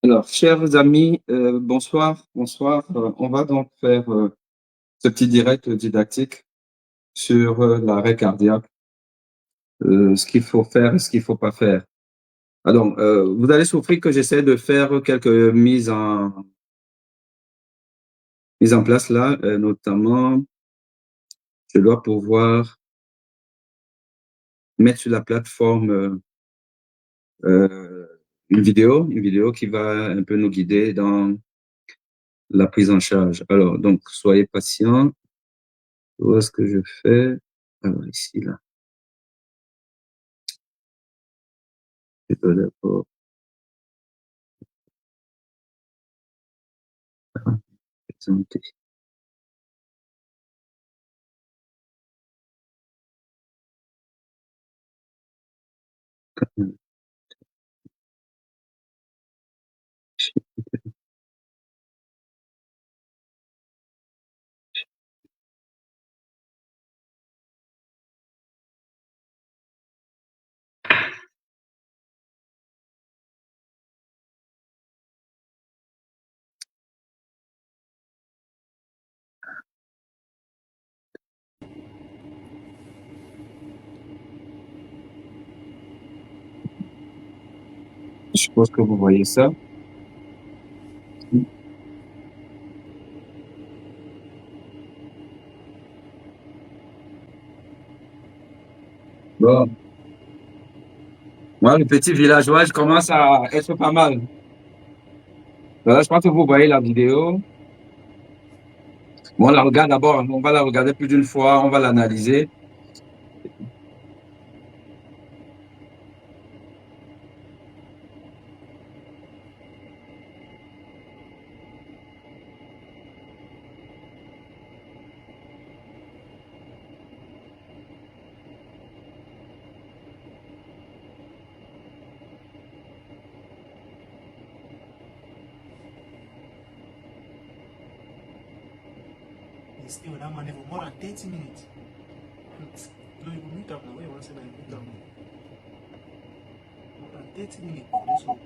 Alors, chers amis, bonsoir, bonsoir. On va donc faire ce petit direct didactique sur l'arrêt cardiaque, ce qu'il faut faire et ce qu'il faut pas faire. Alors, vous allez souffrir que j'essaie de faire quelques mises en place là, notamment, je dois pouvoir mettre sur la plateforme une vidéo qui va un peu nous guider dans la prise en charge. Alors, donc, soyez patients. Où est-ce que je fais? Alors, ici, là. Désolé pour présenter. Je suppose que vous voyez ça. Bon. Moi, le petit villageois, je commence à être pas mal. Voilà, je pense que vous voyez la vidéo. Bon, on la regarde d'abord, on va la regarder plus d'une fois, on va l'analyser. Still, that man for more than 30 minutes. No, you will meet up now. Where you want to say that you meet up now? More than 30 minutes for this one.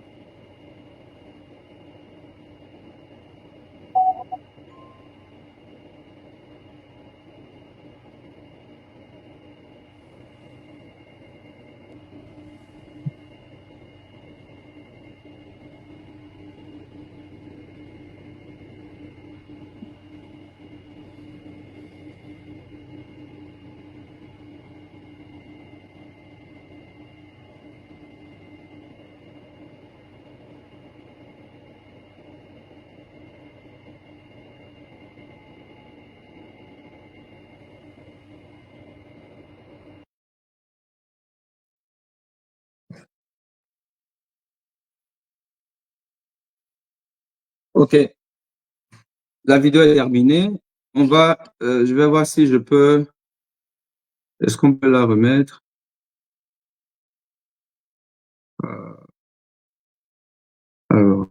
OK. La vidéo est terminée. Je vais voir si je peux, est-ce qu'on peut la remettre? Alors,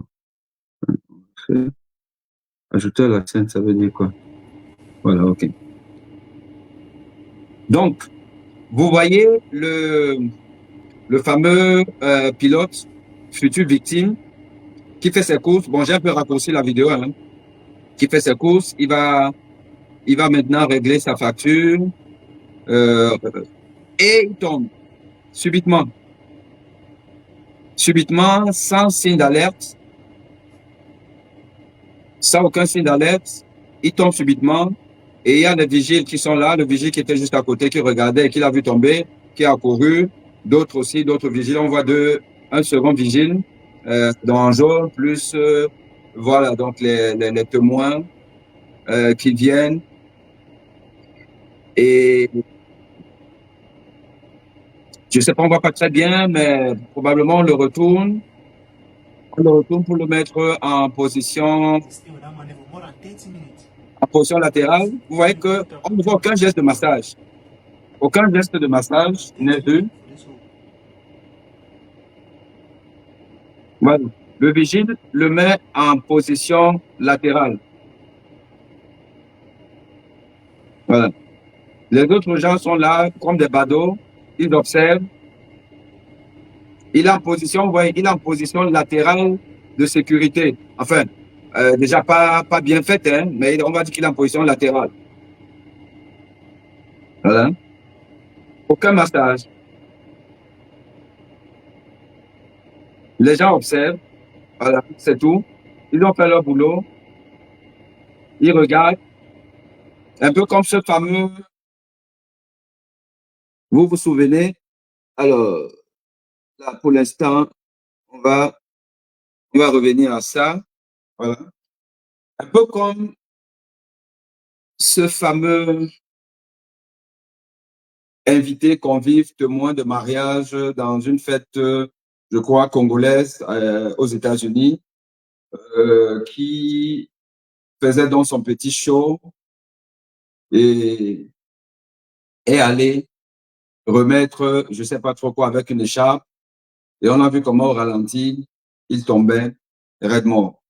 ajouter à la scène, ça veut dire quoi? Voilà, OK. Donc, vous voyez le fameux pilote, future victime, qui fait ses courses. Bon, j'ai un peu raccourci la vidéo, hein, qui fait ses courses. Il va maintenant régler sa facture et il tombe subitement, sans signe d'alerte, sans aucun signe d'alerte. Il tombe subitement et il y a des vigiles qui sont là, le vigile qui était juste à côté, qui regardait et qui l'a vu tomber, qui a couru. D'autres aussi, d'autres vigiles. On voit un second vigile dans jaune, plus voilà, donc les témoins qui viennent. Et Je sais pas, on voit pas très bien, mais probablement on le retourne. On le retourne pour le mettre en position latérale. Vous voyez que on ne voit aucun geste de massage. Aucun geste de massage n'est vu. Voilà. Le vigile le met en position latérale. Voilà. Les autres gens sont là comme des badauds. Ils observent. Il est en position, vous voyez, il est en position latérale de sécurité. Enfin, déjà pas bien faite, hein, mais on va dire qu'il est en position latérale. Voilà. Aucun massage. Les gens observent. Voilà, c'est tout. Ils ont fait leur boulot. Ils regardent. Un peu comme ce fameux, vous vous souvenez? Alors, là, pour l'instant, on va, on va revenir à ça. Voilà. Un peu comme ce fameux invité, convive, témoin de mariage dans une fête, je crois, congolaise aux États-Unis, qui faisait donc son petit show et est allé remettre, je sais pas trop quoi, avec une écharpe. Et on a vu comment au ralenti, il tombait raide mort.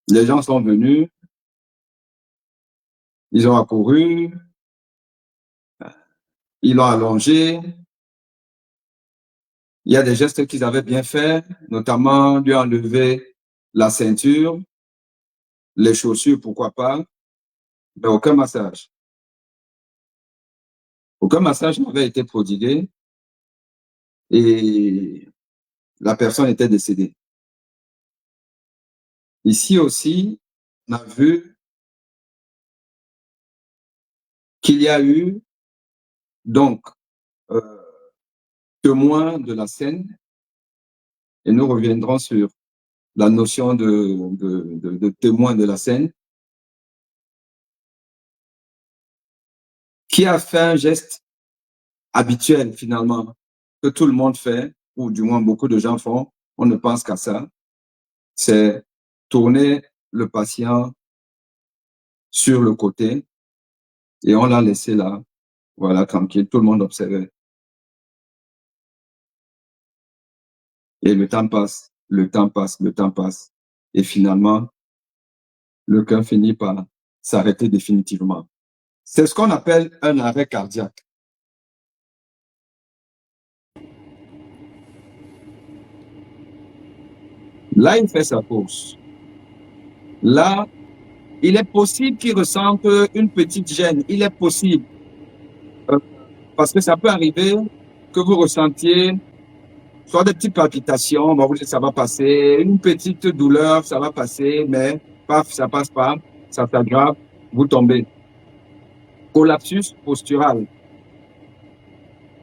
Les gens sont venus, ils ont accouru, ils l'ont allongé. Il y a des gestes qu'ils avaient bien faits, notamment lui enlever la ceinture, les chaussures, pourquoi pas, mais aucun massage. Aucun massage n'avait été prodigué et la personne était décédée. Ici aussi, on a vu qu'il y a eu donc euh, témoin de la scène et nous reviendrons sur la notion de témoin de la scène qui a fait un geste habituel finalement que tout le monde fait, ou du moins beaucoup de gens font, on ne pense qu'à ça, c'est tourner le patient sur le côté et on l'a laissé là, voilà, tranquille, tout le monde observait. Et le temps passe, le temps passe, le temps passe. Et finalement, le cœur finit par s'arrêter définitivement. C'est ce qu'on appelle un arrêt cardiaque. Là, il fait sa course. Là, il est possible qu'il ressente une petite gêne. Il est possible. Parce que ça peut arriver que vous ressentiez soit des petites palpitations, bon, vous dites ça va passer, une petite douleur, ça va passer, mais paf, ça passe pas, ça s'aggrave, vous tombez. Collapsus postural.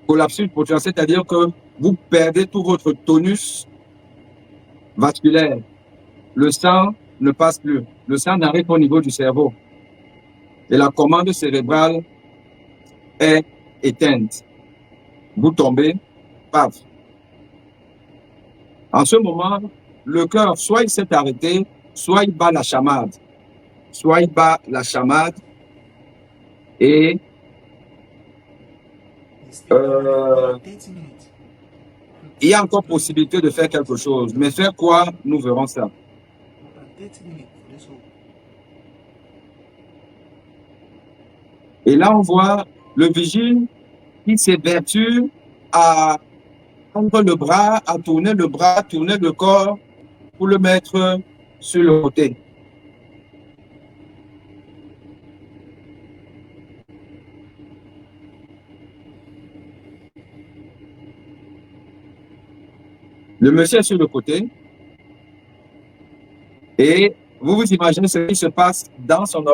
Collapsus postural, c'est-à-dire que vous perdez tout votre tonus vasculaire. Le sang ne passe plus. Le sang n'arrive pas au niveau du cerveau. Et la commande cérébrale est éteinte. Vous tombez, paf. En ce moment, le cœur, soit il s'est arrêté, soit il bat la chamade. Soit il bat la chamade et il y a encore possibilité de faire quelque chose. Mais faire quoi, nous verrons ça. Et là, on voit le vigile qui s'évertue à prendre le bras, à tourner le bras, tourner le corps pour le mettre sur le côté. Le monsieur est sur le côté et vous vous imaginez ce qui se passe dans son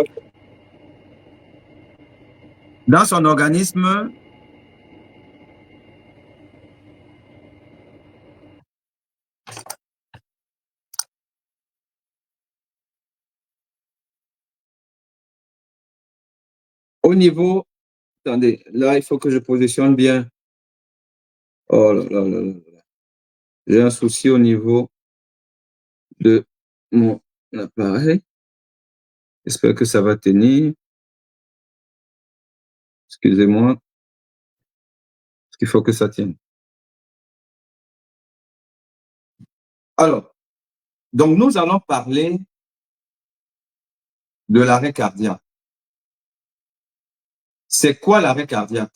organisme. Au niveau Attendez, là, il faut que je positionne bien. Oh là là là là là. J'ai un souci au niveau de mon appareil. J'espère que ça va tenir. Excusez-moi, parce qu'il faut que ça tienne. Alors, donc nous allons parler de l'arrêt cardiaque. C'est quoi l'arrêt cardiaque?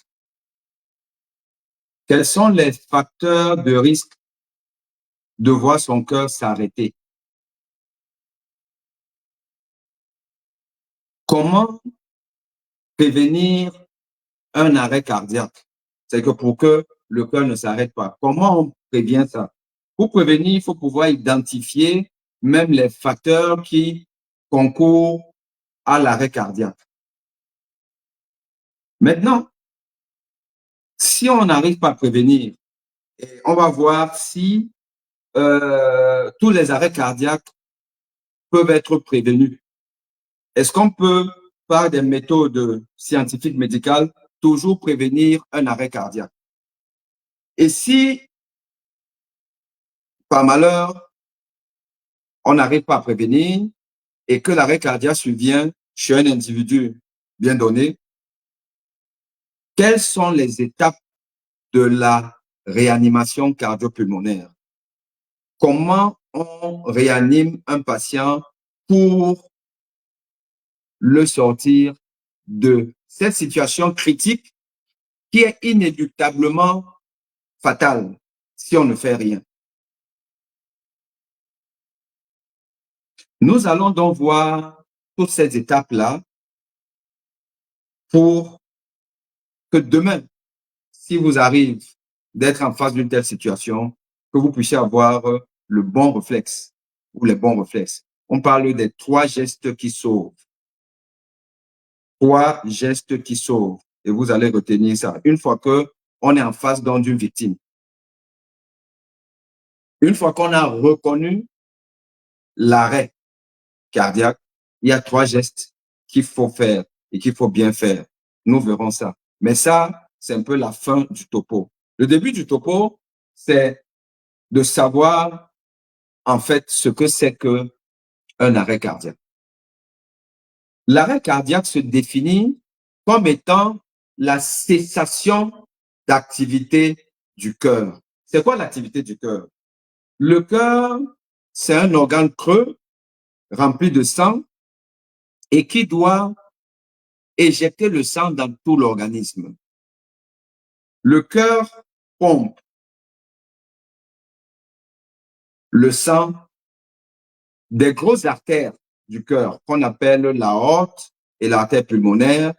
Quels sont les facteurs de risque de voir son cœur s'arrêter? Comment prévenir un arrêt cardiaque? C'est que pour que le cœur ne s'arrête pas. Comment on prévient ça? Pour prévenir, il faut pouvoir identifier même les facteurs qui concourent à l'arrêt cardiaque. Maintenant, si on n'arrive pas à prévenir, on va voir si tous les arrêts cardiaques peuvent être prévenus. Est-ce qu'on peut, par des méthodes scientifiques médicales, toujours prévenir un arrêt cardiaque? Et si, par malheur, on n'arrive pas à prévenir et que l'arrêt cardiaque survient chez un individu bien donné, quelles sont les étapes de la réanimation cardio-pulmonaire? Comment on réanime un patient pour le sortir de cette situation critique qui est inéluctablement fatale si on ne fait rien? Nous allons donc voir toutes ces étapes-là pour que demain, si vous arrive d'être en face d'une telle situation, que vous puissiez avoir le bon réflexe ou les bons réflexes. On parle des 3 gestes qui sauvent. 3 gestes qui sauvent. Et vous allez retenir ça. Une fois qu'on est en face d'une victime, une fois qu'on a reconnu l'arrêt cardiaque, il y a 3 gestes qu'il faut faire et qu'il faut bien faire. Nous verrons ça. Mais ça, c'est un peu la fin du topo. Le début du topo, c'est de savoir en fait ce que c'est qu'un arrêt cardiaque. L'arrêt cardiaque se définit comme étant la cessation d'activité du cœur. C'est quoi l'activité du cœur? Le cœur, c'est un organe creux rempli de sang et qui doit éjecter le sang dans tout l'organisme. Le cœur pompe le sang des grosses artères du cœur qu'on appelle l'aorte et l'artère pulmonaire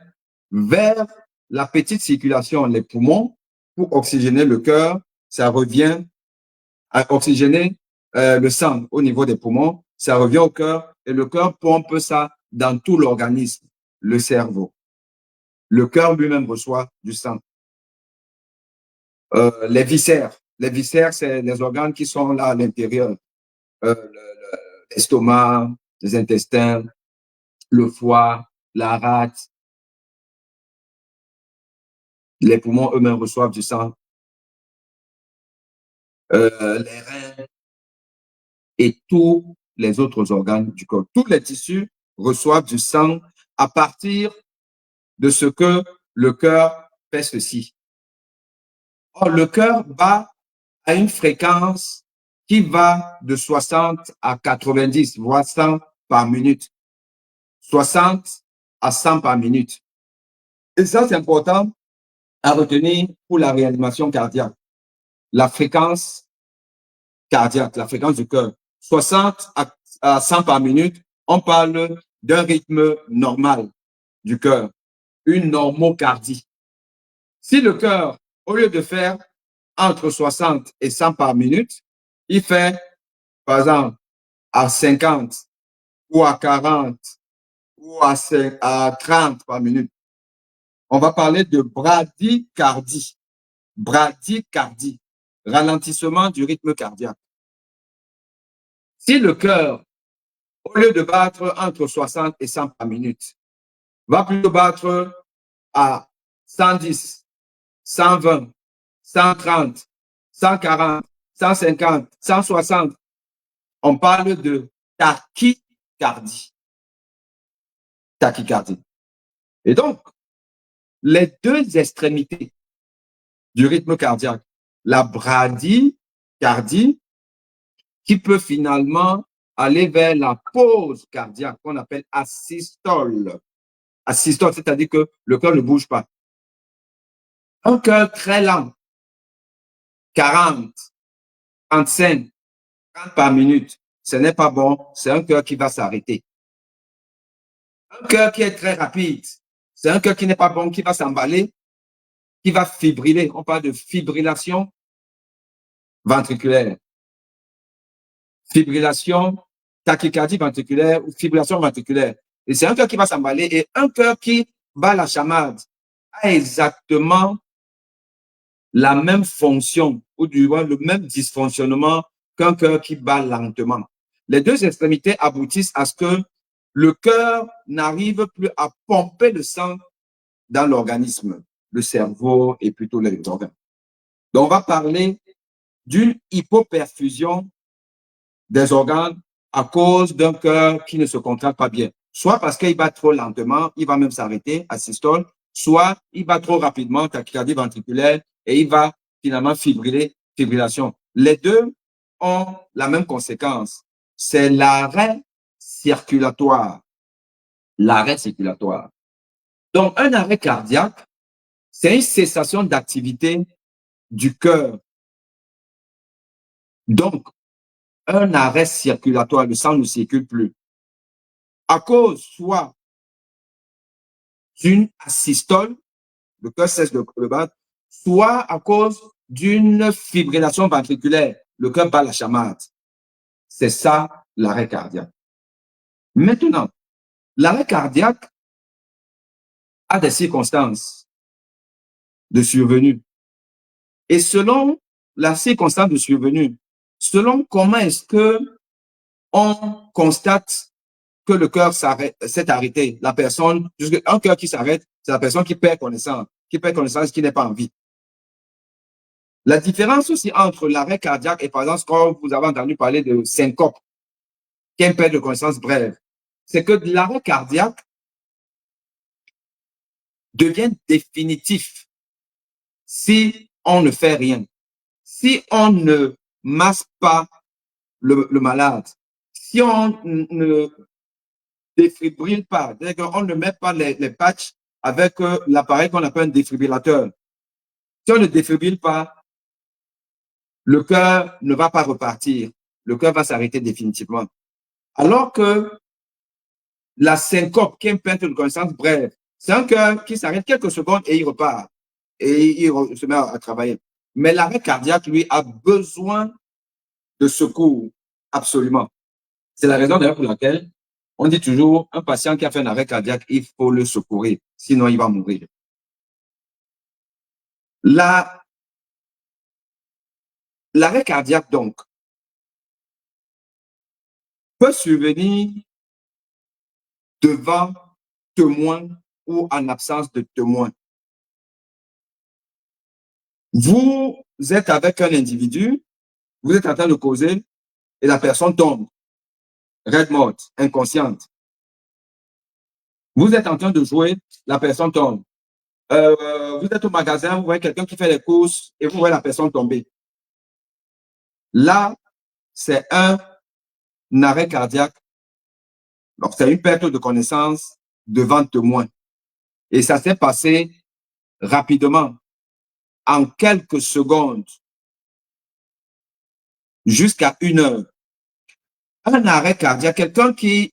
vers la petite circulation, les poumons, pour oxygéner le cœur. Ça revient à oxygéner le sang au niveau des poumons, ça revient au cœur et le cœur pompe ça dans tout l'organisme, le cerveau. Le cœur lui-même reçoit du sang. Les viscères, c'est les organes qui sont là à l'intérieur. L'estomac, les intestins, le foie, la rate, les poumons eux-mêmes reçoivent du sang, les reins et tous les autres organes du corps. Tous les tissus reçoivent du sang à partir de ce que le cœur fait ceci. Or, le cœur bat à une fréquence qui va de 60 à 90, voire 100 par minute. 60 à 100 par minute. Et ça, c'est important à retenir pour la réanimation cardiaque. La fréquence cardiaque, la fréquence du cœur. 60 à 100 par minute, on parle d'un rythme normal du cœur, une normocardie. Si le cœur, au lieu de faire entre 60 et 100 par minute, il fait, par exemple, à 50 ou à 40 ou à 30 par minute. On va parler de bradycardie. Bradycardie, ralentissement du rythme cardiaque. Si le cœur, au lieu de battre entre 60 et 100 par minute, va plutôt battre à 110, 120, 130, 140, 150, 160. On parle de tachycardie. Tachycardie. Et donc, les deux extrémités du rythme cardiaque, la bradycardie, qui peut finalement aller vers la pause cardiaque, qu'on appelle asystole. Asystole, c'est-à-dire que le cœur ne bouge pas. Un cœur très lent, 40, 35, 30 par minute, ce n'est pas bon, c'est un cœur qui va s'arrêter. Un cœur qui est très rapide, c'est un cœur qui n'est pas bon, qui va s'emballer, qui va fibriller. On parle de fibrillation ventriculaire. Fibrillation, tachycardie ventriculaire ou fibrillation ventriculaire. Et c'est un cœur qui va s'emballer et un cœur qui bat la chamade a exactement la même fonction ou du moins le même dysfonctionnement qu'un cœur qui bat lentement. Les deux extrémités aboutissent à ce que le cœur n'arrive plus à pomper le sang dans l'organisme, le cerveau et plutôt les organes. Donc, on va parler d'une hypoperfusion des organes à cause d'un cœur qui ne se contracte pas bien. Soit parce qu'il bat trop lentement, il va même s'arrêter à systole, soit il bat trop rapidement, tachycardie ventriculaire, et il va finalement fibrillation. Les deux ont la même conséquence. C'est l'arrêt circulatoire. L'arrêt circulatoire. Donc, un arrêt cardiaque, c'est une cessation d'activité du cœur. Donc, un arrêt circulatoire, le sang ne circule plus. À cause soit d'une asystole, le cœur cesse de battre, soit à cause d'une fibrillation ventriculaire, le cœur bat la chamade. C'est ça l'arrêt cardiaque. Maintenant, l'arrêt cardiaque a des circonstances de survenue. Et selon la circonstance de survenue, selon comment est-ce que on constate que le cœur s'est arrêté, la personne, un cœur qui s'arrête, c'est la personne qui perd connaissance, qui n'est pas en vie. La différence aussi entre l'arrêt cardiaque et par exemple, quand vous avez entendu parler de syncope, qui est une perte de connaissance brève, c'est que l'arrêt cardiaque devient définitif si on ne fait rien. Si on ne masse pas le malade, si on ne défibrille pas, c'est-à-dire qu'on ne met pas les patchs avec l'appareil qu'on appelle un défibrillateur. Si on ne défibrille pas, le cœur ne va pas repartir. Le cœur va s'arrêter définitivement. Alors que la syncope, qui est une perte de connaissance brève, c'est un cœur qui s'arrête quelques secondes et il repart. Et il se met à travailler. Mais l'arrêt cardiaque, lui, a besoin de secours, absolument. C'est la raison d'ailleurs pour laquelle on dit toujours, un patient qui a fait un arrêt cardiaque, il faut le secourir, sinon il va mourir. L'arrêt cardiaque, donc, peut survenir devant témoin ou en absence de témoin. Vous êtes avec un individu, vous êtes en train de causer et la personne tombe, raide morte, inconsciente. Vous êtes en train de jouer, la personne tombe. Vous êtes au magasin, vous voyez quelqu'un qui fait les courses et vous voyez la personne tomber. Là, c'est un arrêt cardiaque. Donc, c'est une perte de connaissance devant témoin. Et ça s'est passé rapidement, en quelques secondes, jusqu'à 1 heure. Un arrêt cardiaque, quelqu'un qui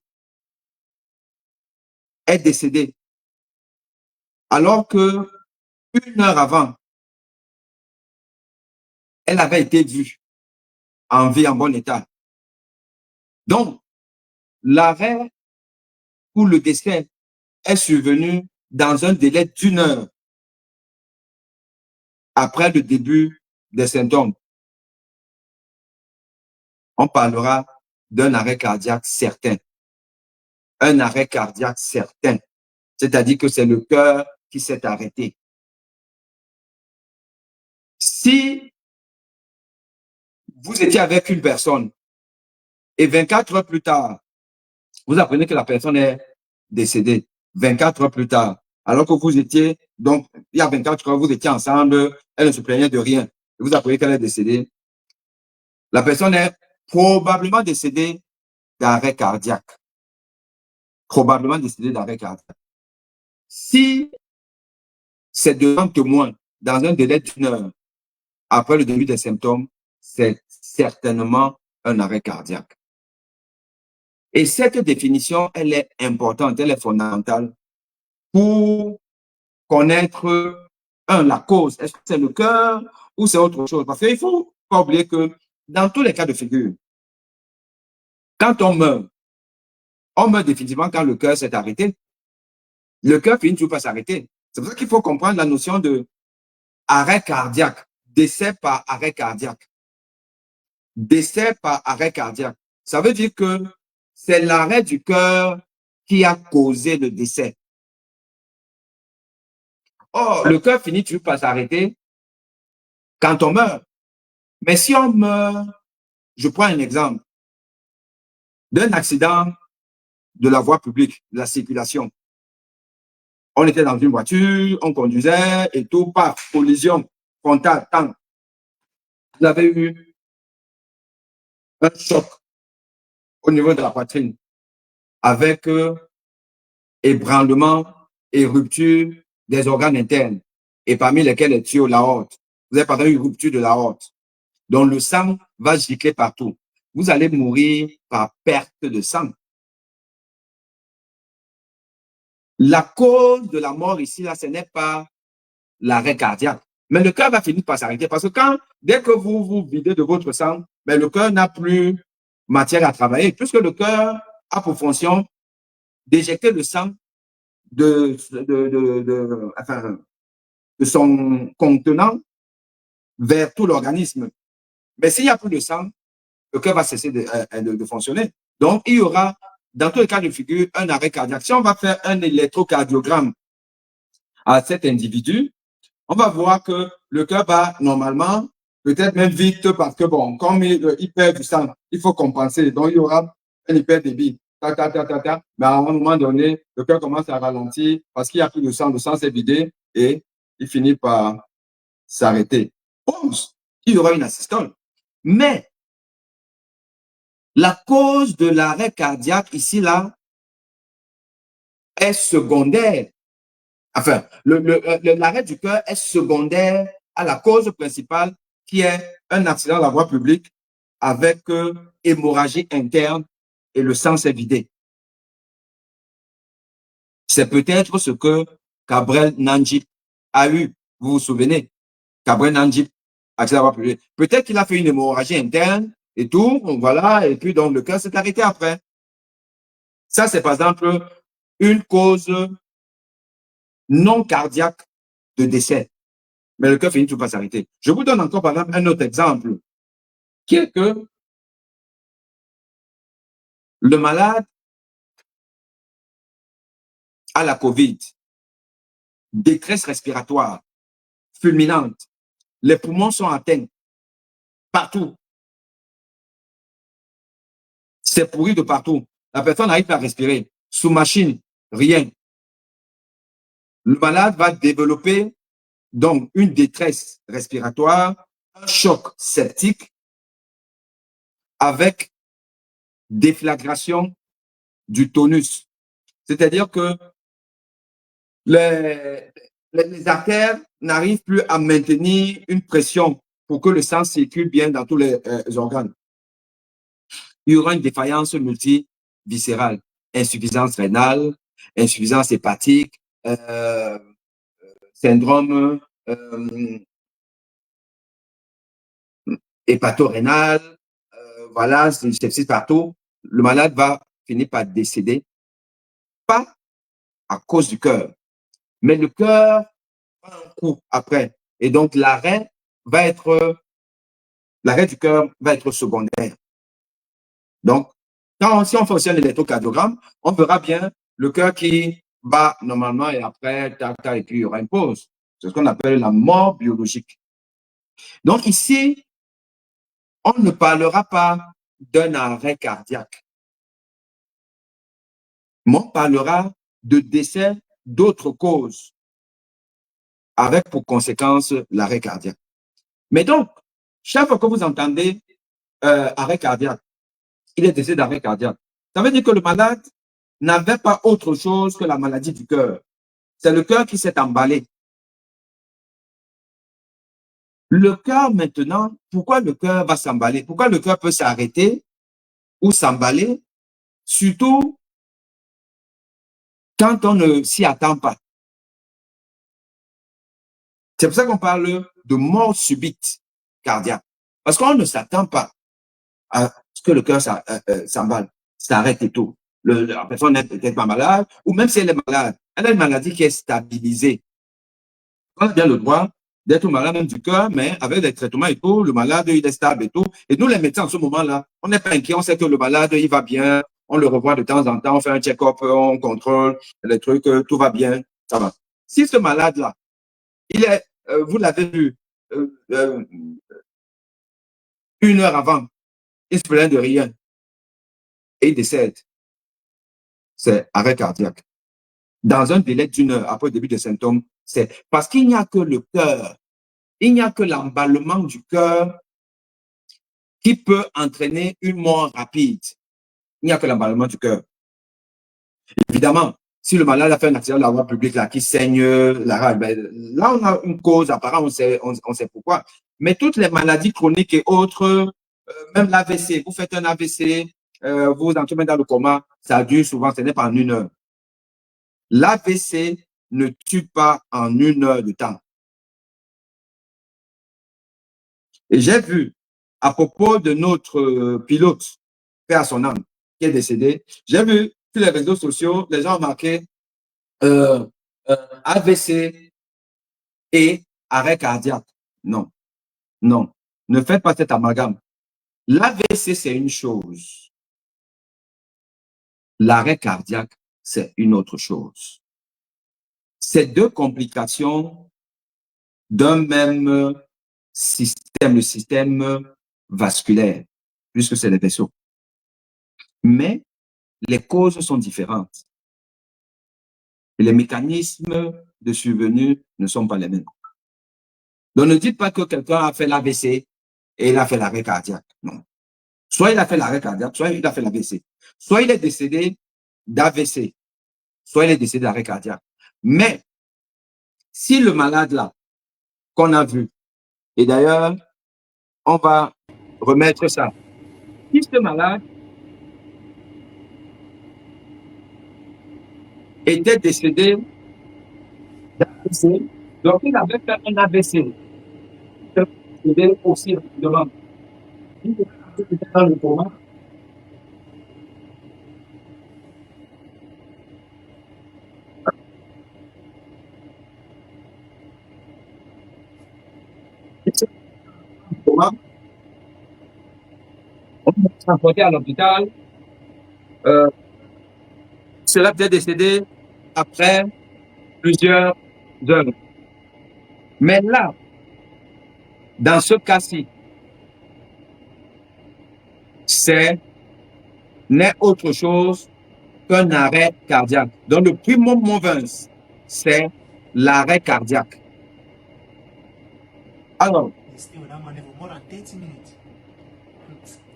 est décédé, alors que 1 heure avant, elle avait été vue en vie, en bon état. Donc, l'arrêt ou le décès est survenu dans un délai d'1 heure après le début des symptômes. On parlera d'un arrêt cardiaque certain. Un arrêt cardiaque certain, c'est-à-dire que c'est le cœur qui s'est arrêté. Si vous étiez avec une personne et 24 heures plus tard, vous apprenez que la personne est décédée, 24 heures plus tard, alors que vous étiez, donc, il y a 24 heures, vous étiez ensemble, elle ne se plaignait de rien, et vous apprenez qu'elle est décédée. La personne est probablement décédée d'arrêt cardiaque. Probablement décédée d'arrêt cardiaque. Si c'est devant témoin, dans un délai d'1 heure, après le début des symptômes, c'est certainement un arrêt cardiaque. Et cette définition, elle est importante, elle est fondamentale pour connaître, la cause. Est-ce que c'est le cœur ou c'est autre chose? Parce qu'il ne faut pas oublier que dans tous les cas de figure, quand on meurt définitivement quand le cœur s'est arrêté. Le cœur finit toujours par s'arrêter. C'est pour ça qu'il faut comprendre la notion de arrêt cardiaque, décès par arrêt cardiaque. Décès par arrêt cardiaque. Ça veut dire que c'est l'arrêt du cœur qui a causé le décès. Or, le cœur finit toujours par s'arrêter quand on meurt. Mais si on meurt, je prends un exemple, d'un accident de la voie publique, de la circulation. On était dans une voiture, on conduisait et tout, paf, collision frontale, tant. Vous avez eu un choc au niveau de la poitrine avec ébranlement et rupture des organes internes et parmi lesquels est l'aorte. Vous avez par exemple une rupture de l'aorte. Donc le sang va gicler partout. Vous allez mourir par perte de sang. La cause de la mort ici, là, ce n'est pas l'arrêt cardiaque. Mais le cœur va finir par s'arrêter parce que dès que vous vous videz de votre sang, mais le cœur n'a plus matière à travailler puisque le cœur a pour fonction d'éjecter le sang de son contenant vers tout l'organisme. Mais s'il n'y a plus de sang, le cœur va cesser de fonctionner. Donc, il y aura, dans tous les cas de figure, un arrêt cardiaque. Si on va faire un électrocardiogramme à cet individu, on va voir que le cœur va normalement, peut-être même vite, parce que bon, comme il perd du sang, il faut compenser. Donc, il y aura un hyperdébit. Mais à un moment donné, le cœur commence à ralentir parce qu'il n'y a plus de sang. Le sang s'est vidé et il finit par s'arrêter. Il y aura une asystole. Mais la cause de l'arrêt cardiaque ici, là, est secondaire. Enfin, l'arrêt du cœur est secondaire à la cause principale qui est un accident de la voie publique avec hémorragie interne et le sang s'est vidé. C'est peut-être ce que Gabriel Nandjip a eu. Vous vous souvenez? Gabriel Nandjip, accident de la voie publique. Peut-être qu'il a fait une hémorragie interne et tout, voilà, et puis donc le cœur s'est arrêté après. Ça, c'est par exemple une cause non cardiaque de décès. Mais le cœur finit toujours par s'arrêter. Je vous donne encore par exemple un autre exemple, qui est que le malade a la COVID, détresse respiratoire, fulminante, les poumons sont atteints, partout. C'est pourri de partout. La personne n'arrive pas à respirer. Sous machine, rien. Le malade va développer donc une détresse respiratoire, un choc septique avec déflagration du tonus. C'est-à-dire que les artères n'arrivent plus à maintenir une pression pour que le sang circule bien dans tous les organes. Il y aura une défaillance multiviscérale, insuffisance rénale, insuffisance hépatique, syndrome hépatorénal, voilà, sepsis partout. Le malade va finir par décéder, pas à cause du cœur, mais le cœur va un coup après. Et donc, l'arrêt du cœur va être secondaire. Donc, si on fait aussi un électrocardiogramme, on verra bien le cœur qui bat normalement et après, et puis il y aura une pause. C'est ce qu'on appelle la mort biologique. Donc ici, on ne parlera pas d'un arrêt cardiaque, mais on parlera de décès d'autres causes, avec pour conséquence l'arrêt cardiaque. Mais donc, chaque fois que vous entendez arrêt cardiaque, il est décédé d'arrêt cardiaque. Ça veut dire que le malade n'avait pas autre chose que la maladie du cœur. C'est le cœur qui s'est emballé. Le cœur maintenant, pourquoi le cœur va s'emballer? Pourquoi le cœur peut s'arrêter ou s'emballer? Surtout quand on ne s'y attend pas. C'est pour ça qu'on parle de mort subite cardiaque. Parce qu'on ne s'attend pas à ce que le cœur s'emballe, s'arrête et tout. La personne n'est peut-être pas malade, ou même si elle est malade, elle a une maladie qui est stabilisée. On a bien le droit d'être malade même du cœur, mais avec des traitements et tout, le malade, il est stable et tout. Et nous, les médecins, en ce moment-là, on n'est pas inquiet, on sait que le malade, il va bien, on le revoit de temps en temps, on fait un check-up, on contrôle les trucs, tout va bien, ça va. Si ce malade-là, il est, vous l'avez vu, euh, euh, 1 heure avant, il se plaint de rien et il décède, c'est arrêt cardiaque. Dans un délai d'1 heure après le début des symptômes, c'est parce qu'il n'y a que le cœur, il n'y a que l'emballement du cœur qui peut entraîner une mort rapide. Il n'y a que l'emballement du cœur. Évidemment, si le malade a fait un accident de la voie publique là, qui saigne la rage, ben, là, on a une cause apparente, on sait pourquoi. Mais toutes les maladies chroniques et autres, même l'AVC, vous faites un AVC, vous entrez dans le coma, ça dure souvent, ce n'est pas en 1 heure. L'AVC ne tue pas en 1 heure de temps. Et j'ai vu, à propos de notre pilote, paix à son âme, qui est décédé, j'ai vu sur les réseaux sociaux, les gens ont marqué euh, AVC et arrêt cardiaque. Non, non, ne faites pas cet amalgame. L'AVC, c'est une chose. L'arrêt cardiaque, c'est une autre chose. C'est deux complications d'un même système, le système vasculaire, puisque c'est les vaisseaux. Mais les causes sont différentes. Et les mécanismes de survenue ne sont pas les mêmes. Donc, ne dites pas que quelqu'un a fait l'AVC et il a fait l'arrêt cardiaque. Non. Soit il a fait l'arrêt cardiaque, soit il a fait l'AVC. Soit il est décédé d'AVC, soit il est décédé d'arrêt cardiaque. Mais si le malade là, qu'on a vu, et d'ailleurs, on va remettre ça, si ce malade était décédé d'AVC, donc il avait fait un AVC, il était aussi rapidement. Il était dans le coma. On est transporté à l'hôpital. Cela peut être décédé après plusieurs heures. Mais là, dans ce cas-ci, c'est n'est autre chose qu'un arrêt cardiaque. Donc, le primum movens, c'est l'arrêt cardiaque. Alors,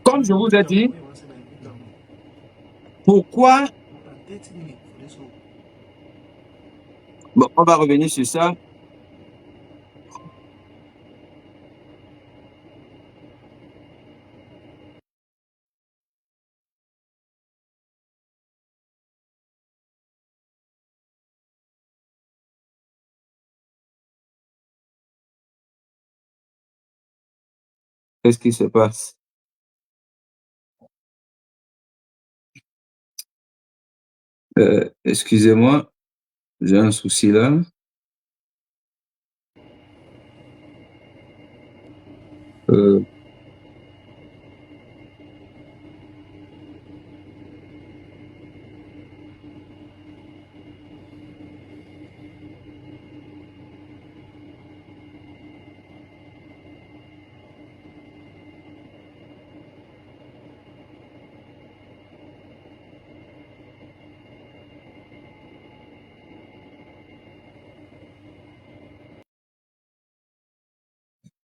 comme je vous ai dit, pourquoi, bon, on va revenir sur ça. Qu'est-ce qui se passe? Excusez-moi, j'ai un souci là. Euh,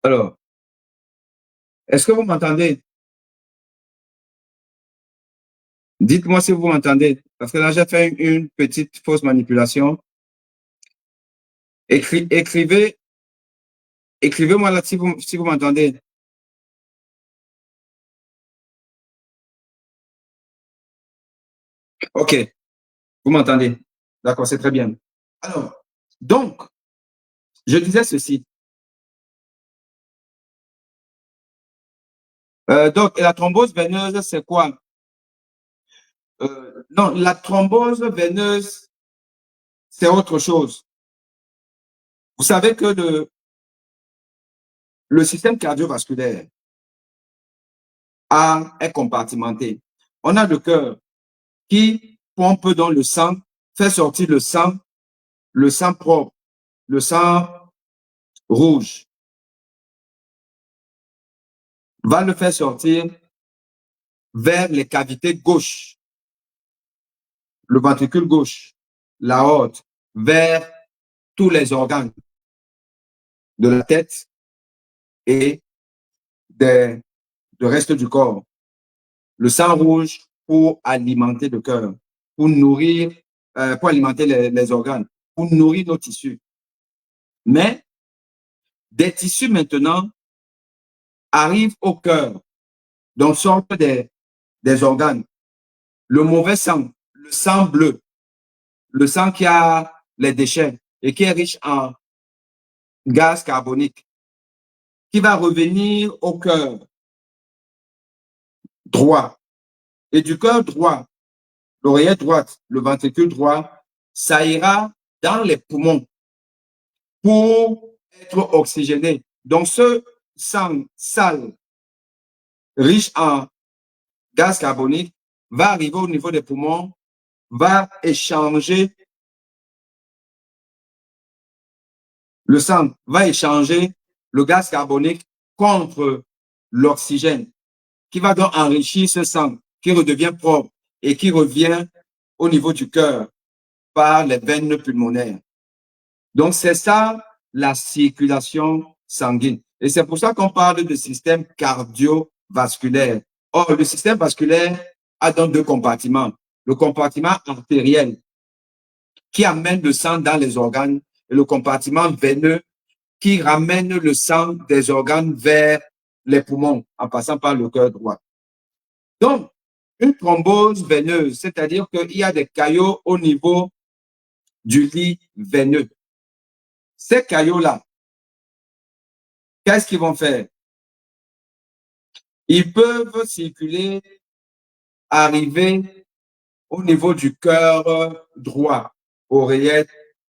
Alors, est-ce que vous m'entendez? Dites-moi si vous m'entendez. Parce que là, j'ai fait une petite fausse manipulation. Écrivez-moi là si vous m'entendez. OK, vous m'entendez. D'accord, c'est très bien. Alors, donc, je disais ceci. Donc, la thrombose veineuse, c'est quoi? Non, la thrombose veineuse, c'est autre chose. Vous savez que le système cardiovasculaire est compartimenté. On a le cœur qui pompe dans le sang, fait sortir le sang propre, le sang rouge, va le faire sortir vers les cavités gauches, le ventricule gauche, l'aorte, vers tous les organes de la tête et du reste du corps. Le sang rouge pour alimenter le cœur, pour nourrir, pour alimenter les organes, pour nourrir nos tissus. Mais des tissus maintenant arrivent au cœur, donc sortent des organes. Le mauvais sang, le sang bleu, le sang qui a les déchets et qui est riche en gaz carbonique, qui va revenir au cœur droit. Et du cœur droit, l'oreillette droite, le ventricule droit, ça ira dans les poumons pour être oxygéné. Donc, ce sang sale, riche en gaz carbonique, va arriver au niveau des poumons, va échanger, le sang va échanger le gaz carbonique contre l'oxygène, qui va donc enrichir ce sang, qui redevient propre et qui revient au niveau du cœur par les veines pulmonaires. Donc, c'est ça la circulation sanguine. Et c'est pour ça qu'on parle de système cardiovasculaire. Or, le système vasculaire a donc deux compartiments. Le compartiment artériel qui amène le sang dans les organes et le compartiment veineux qui ramène le sang des organes vers les poumons en passant par le cœur droit. Donc, une thrombose veineuse, c'est-à-dire qu'il y a des caillots au niveau du lit veineux. Ces caillots-là, qu'est-ce qu'ils vont faire? Ils peuvent circuler, arriver au niveau du cœur droit, oreillette,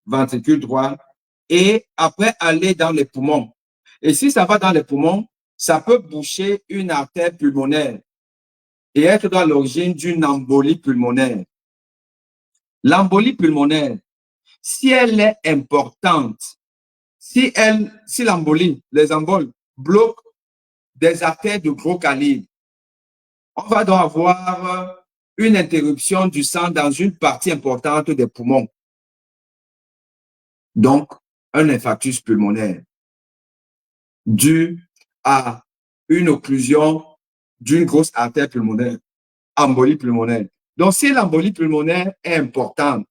ventricule droit, et après aller dans les poumons. Et si ça va dans les poumons, ça peut boucher une artère pulmonaire et être dans l'origine d'une embolie pulmonaire. L'embolie pulmonaire, si elle est importante, si l'embolie, les emboles, bloquent des artères de gros calibre, on va donc avoir une interruption du sang dans une partie importante des poumons. Donc, un infarctus pulmonaire dû à une occlusion d'une grosse artère pulmonaire, embolie pulmonaire. Donc, si l'embolie pulmonaire est importante,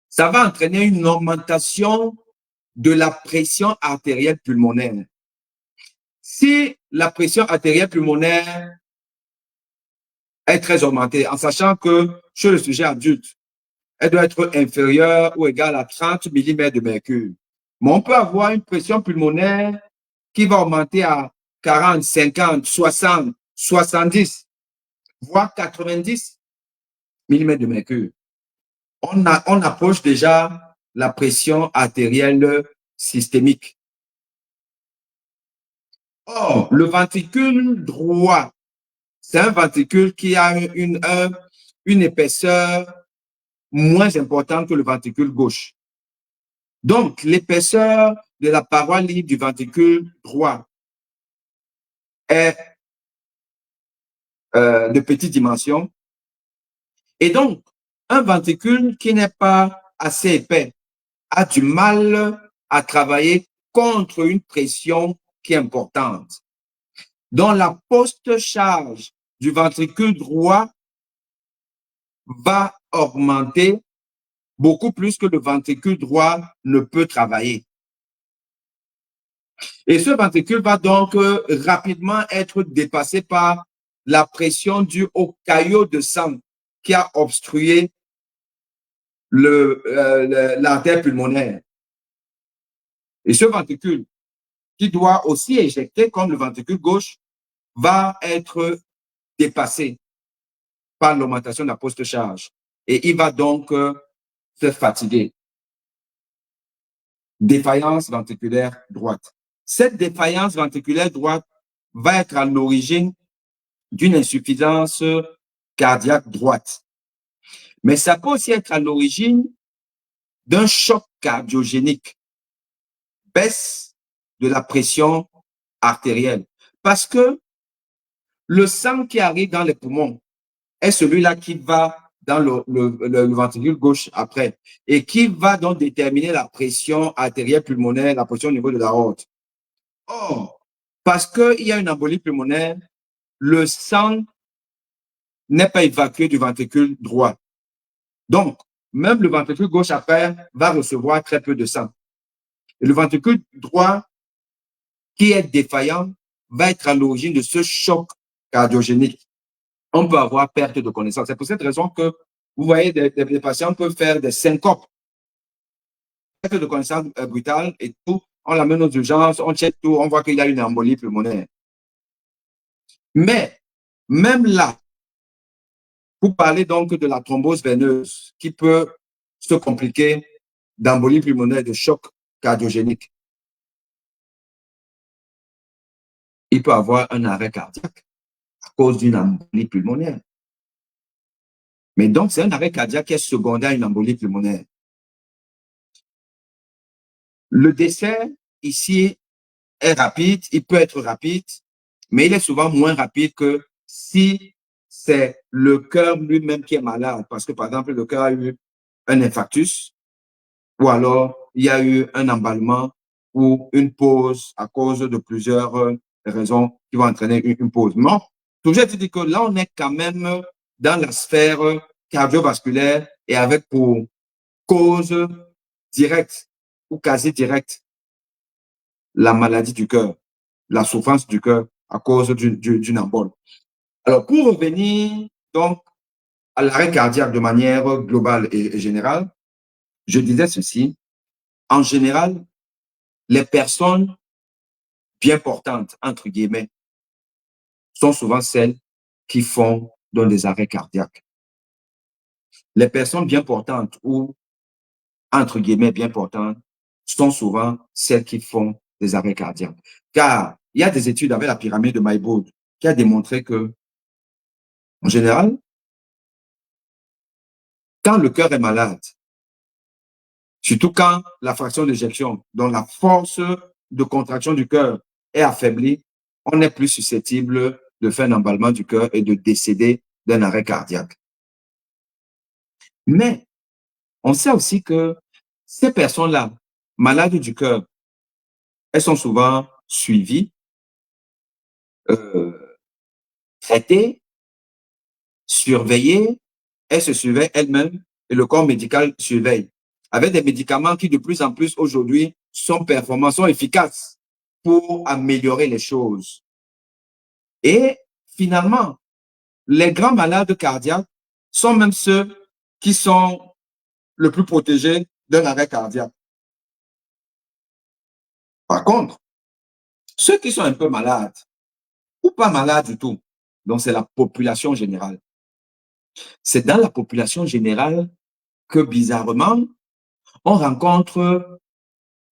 ça va entraîner une augmentation de la pression artérielle pulmonaire. Si la pression artérielle pulmonaire est très augmentée, en sachant que chez le sujet adulte, elle doit être inférieure ou égale à 30 mm de mercure. Mais on peut avoir une pression pulmonaire qui va augmenter à 40, 50, 60, 70, voire 90 mm de mercure. On approche déjà la pression artérielle systémique. Or, le ventricule droit, c'est un ventricule qui a une épaisseur moins importante que le ventricule gauche. Donc, l'épaisseur de la paroi libre du ventricule droit est de petite dimension. Et donc, un ventricule qui n'est pas assez épais a du mal à travailler contre une pression qui est importante. Dans la post-charge du ventricule droit va augmenter beaucoup plus que le ventricule droit ne peut travailler. Et ce ventricule va donc rapidement être dépassé par la pression due au caillot de sang qui a obstrué l'artère pulmonaire. Et ce ventricule, qui doit aussi éjecter comme le ventricule gauche, va être dépassé par l'augmentation de la post-charge. Et il va donc se fatiguer. Défaillance ventriculaire droite. Cette défaillance ventriculaire droite va être à l'origine d'une insuffisance cardiaque droite. Mais ça peut aussi être à l'origine d'un choc cardiogénique, baisse de la pression artérielle. Parce que le sang qui arrive dans les poumons est celui-là qui va dans le ventricule gauche après et qui va donc déterminer la pression artérielle pulmonaire, la pression au niveau de la aorte. Or, parce qu'il y a une embolie pulmonaire, le sang n'est pas évacué du ventricule droit. Donc, même le ventricule gauche après va recevoir très peu de sang. Et le ventricule droit qui est défaillant va être à l'origine de ce choc cardiogénique. On peut avoir perte de connaissance. C'est pour cette raison que vous voyez des patients peuvent faire des syncopes, perte de connaissance brutale et tout. On l'amène aux urgences, on check tout, on voit qu'il y a une embolie pulmonaire. Mais même là, pour parler donc de la thrombose veineuse qui peut se compliquer d'embolie pulmonaire, de choc cardiogénique, il peut avoir un arrêt cardiaque à cause d'une embolie pulmonaire. Mais donc, c'est un arrêt cardiaque qui est secondaire à une embolie pulmonaire. Le décès, ici, est rapide, il peut être rapide, mais il est souvent moins rapide que si c'est le cœur lui-même qui est malade. Parce que, par exemple, le cœur a eu un infarctus, ou alors il y a eu un emballement ou une pause à cause de plusieurs raisons qui vont entraîner une pause. Non, toujours dit que là, on est quand même dans la sphère cardiovasculaire et avec pour cause directe ou quasi directe la maladie du cœur, la souffrance du cœur à cause d'une embole. Alors, pour revenir donc à l'arrêt cardiaque de manière globale et générale, je disais ceci, en général, les personnes bien portantes, entre guillemets, sont souvent celles qui font donc des arrêts cardiaques. Les personnes bien portantes ou, entre guillemets, bien portantes, sont souvent celles qui font des arrêts cardiaques. Car il y a des études avec la pyramide de Maybourg qui a démontré que, en général, quand le cœur est malade, surtout quand la fraction d'éjection, dont la force de contraction du cœur est affaiblie, on est plus susceptible de faire un emballement du cœur et de décéder d'un arrêt cardiaque. Mais on sait aussi que ces personnes-là, malades du cœur, elles sont souvent suivies, traitées, surveillées, elles se surveillent elles-mêmes et le corps médical surveille. Avec des médicaments qui de plus en plus aujourd'hui sont performants, sont efficaces pour améliorer les choses. Et finalement, les grands malades cardiaques sont même ceux qui sont le plus protégés d'un arrêt cardiaque. Par contre, ceux qui sont un peu malades ou pas malades du tout, donc c'est la population générale. C'est dans la population générale que bizarrement, on rencontre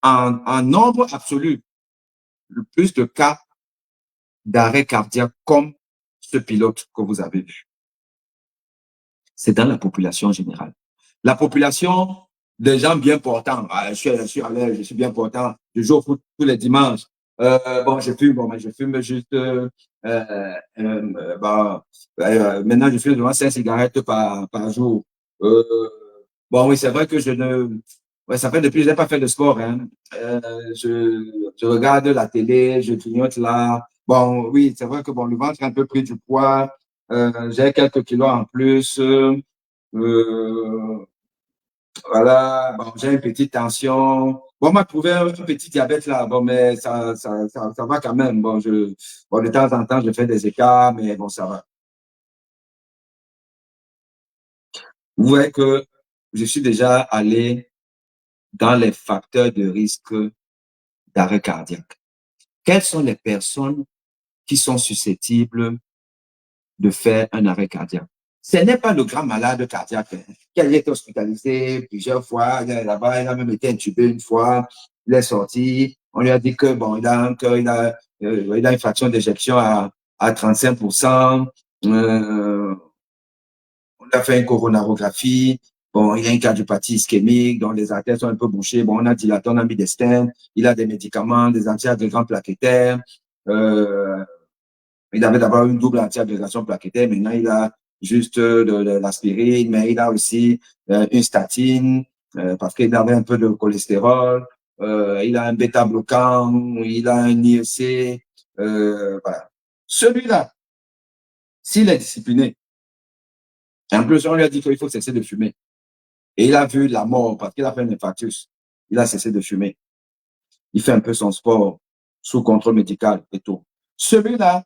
en nombre absolu le plus de cas d'arrêt cardiaque comme ce pilote que vous avez vu. C'est dans la population générale. La population des gens bien portants, je suis à l'aise, je suis bien portant, je joue au foot tous les dimanches. Bon, mais je fume juste, maintenant je fume 5 cigarettes par jour. Bon, oui, c'est vrai que je ne, Ouais, ça fait depuis que je n'ai pas fait de sport. Hein. Je regarde la télé, je clignote là. Bon, oui, c'est vrai que bon, le ventre a un peu pris du poids. J'ai quelques kilos en plus. Voilà, bon, j'ai une petite tension. Bon, on m'a trouvé un petit diabète là, bon, mais ça va quand même. Bon, bon, de temps en temps, je fais des écarts, mais bon, ça va. Vous voyez que je suis déjà allé dans les facteurs de risque d'arrêt cardiaque. Quelles sont les personnes qui sont susceptibles de faire un arrêt cardiaque? Ce n'est pas le grand malade cardiaque qui a été hospitalisé plusieurs fois. Là-bas, il a même été intubé une fois. Il est sorti. On lui a dit que bon, il a un cœur, il a une fraction d'éjection à 35%. On a fait une coronarographie. Bon, il a une cardiopathie ischémique, donc les artères sont un peu bouchées. Bon, on a dilaté, on a mis des stents. Il a des médicaments, des antiagrégants plaquettaires. Euh, il avait d'abord une double antiagrégation plaquettaire. Maintenant, il a juste de l'aspirine, mais il a aussi une statine parce qu'il avait un peu de cholestérol. Il a un bêta-bloquant, il a un IEC. Voilà. Celui-là, s'il est discipliné, en plus, on lui a dit qu'il faut cesser de fumer. Et il a vu la mort parce qu'il a fait un infarctus. Il a cessé de fumer. Il fait un peu son sport sous contrôle médical et tout. Celui-là,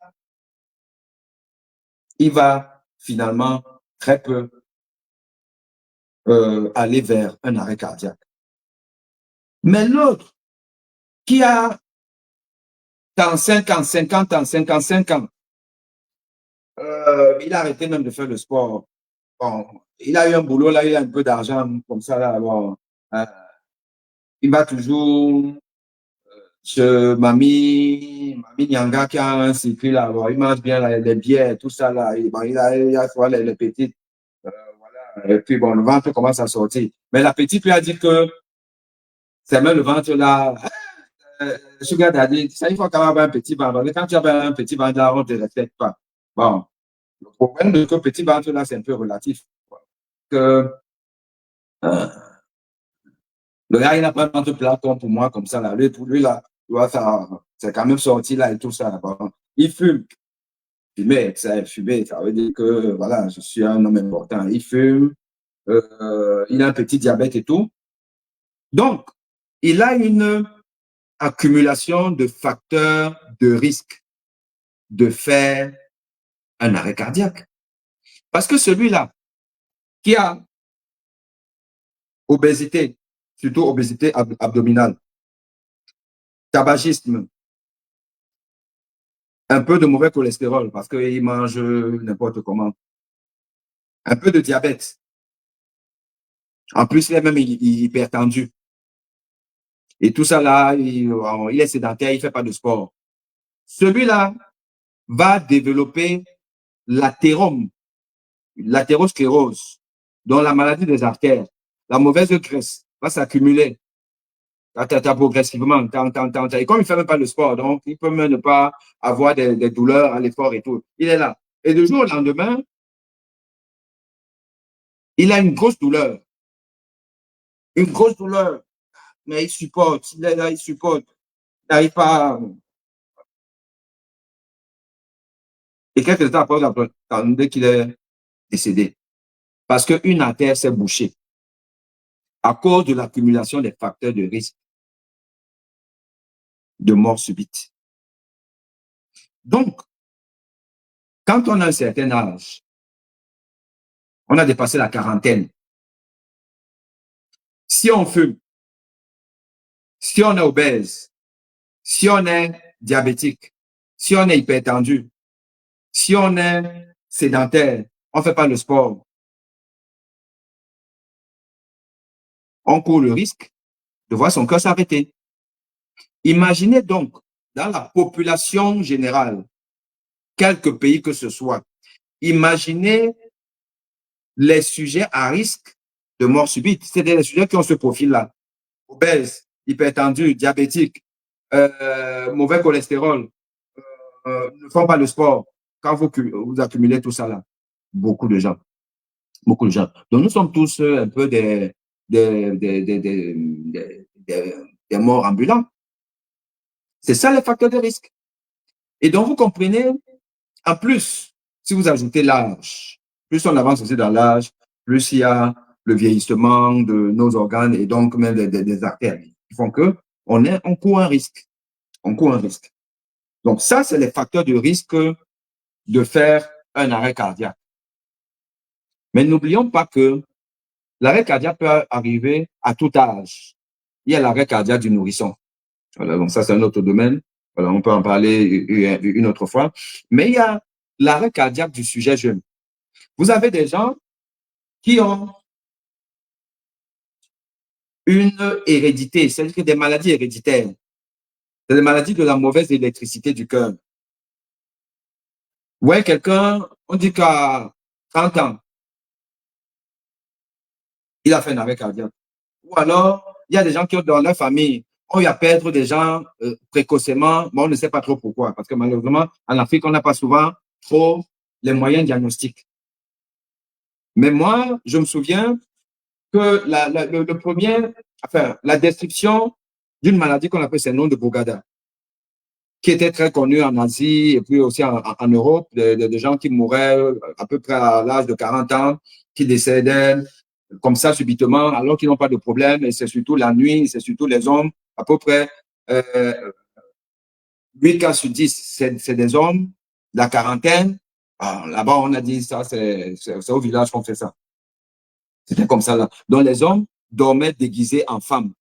il va finalement très peu aller vers un arrêt cardiaque. Mais l'autre, qui a 45 ans, 50 ans, 55 ans, il a arrêté même de faire le sport. Bon, il a eu un boulot, là, il a un peu d'argent comme ça, là, bon, il va toujours chez Mami Nyanga qui a un circuit là, bon, il mange bien là, les bières, tout ça là, bon, il a soit les petites, voilà. Et puis bon, le ventre commence à sortir. Mais la petite lui a dit que c'est même le ventre là, Sugar Daddy, ça, il faut quand même avoir un petit ventre. Quand tu as un petit ventre là, on ne te respecte pas. Bon, le problème de ce petit ventre là, c'est un peu relatif. Que, euh, le gars, il n'a pas un ventre plat comme pour moi, comme ça là. Lui, pour lui là, tu vois, ça, c'est quand même sorti là et tout ça. Bon, il fume. Fumer, ça veut dire que voilà, je suis un homme important. Il fume, il a un petit diabète et tout. Donc, il a une accumulation de facteurs de risque de faire un arrêt cardiaque. Parce que celui-là qui a obésité, surtout obésité abdominale, tabagisme, un peu de mauvais cholestérol parce qu'il mange n'importe comment, un peu de diabète. En plus, il est même hypertendu. Et tout ça là, il est sédentaire, il ne fait pas de sport. Celui-là va développer l'athérosclérose, dont la maladie des artères, la mauvaise graisse va s'accumuler progressivement. Et comme il ne fait même pas de sport, donc il peut même ne pas avoir des douleurs à l'effort et tout. Il est là. Et du jour au lendemain, il a une grosse douleur. Une grosse douleur. Mais il supporte. Il est là, il supporte. Il n'arrive pas à... Et quelques temps après, on a qu'il est décédé. Parce qu'une artère s'est bouchée à cause de l'accumulation des facteurs de risque de mort subite. Donc, quand on a un certain âge, on a dépassé la quarantaine, si on fume, si on est obèse, si on est diabétique, si on est hypertendu, si on est sédentaire, on ne fait pas le sport, on court le risque de voir son cœur s'arrêter. Imaginez donc, dans la population générale, quelque pays que ce soit, imaginez les sujets à risque de mort subite. C'est les sujets qui ont ce profil-là. Obèses, hypertendus, diabétiques, mauvais cholestérol, ne font pas le sport. Quand vous accumulez tout ça là, beaucoup de gens. Beaucoup de gens. Donc nous sommes tous un peu des morts ambulants. C'est ça les facteurs de risque. Et donc, vous comprenez, en plus, si vous ajoutez l'âge, plus on avance aussi dans l'âge, plus il y a le vieillissement de nos organes et donc même des artères qui font que on court un risque. On court un risque. Donc, ça, c'est les facteurs de risque de faire un arrêt cardiaque. Mais n'oublions pas que l'arrêt cardiaque peut arriver à tout âge. Il y a l'arrêt cardiaque du nourrisson. Voilà, donc ça, c'est un autre domaine. Voilà, on peut en parler une autre fois. Mais il y a l'arrêt cardiaque du sujet jeune. Vous avez des gens qui ont une hérédité, c'est-à-dire des maladies héréditaires. C'est des maladies de la mauvaise électricité du cœur. Vous voyez quelqu'un, on dit qu'à 30 ans, il a fait un arrêt cardiaque. Ou alors, il y a des gens qui ont dans leur famille, on y a perdre des gens précocement, mais on ne sait pas trop pourquoi. Parce que malheureusement, en Afrique, on n'a pas souvent trop les moyens diagnostiques. Mais moi, je me souviens que le premier, enfin, la description d'une maladie qu'on appelle syndrome de Bourgada, qui était très connue en Asie et puis aussi en Europe, de gens qui mouraient à peu près à l'âge de 40 ans, qui décédaient comme ça subitement, alors qu'ils n'ont pas de problème, et c'est surtout la nuit, c'est surtout les hommes, à peu près 8 cas sur 10, c'est des hommes, la quarantaine. Là-bas, on a dit ça, c'est au village qu'on fait ça. C'était comme ça là. Donc les hommes dormaient déguisés en femmes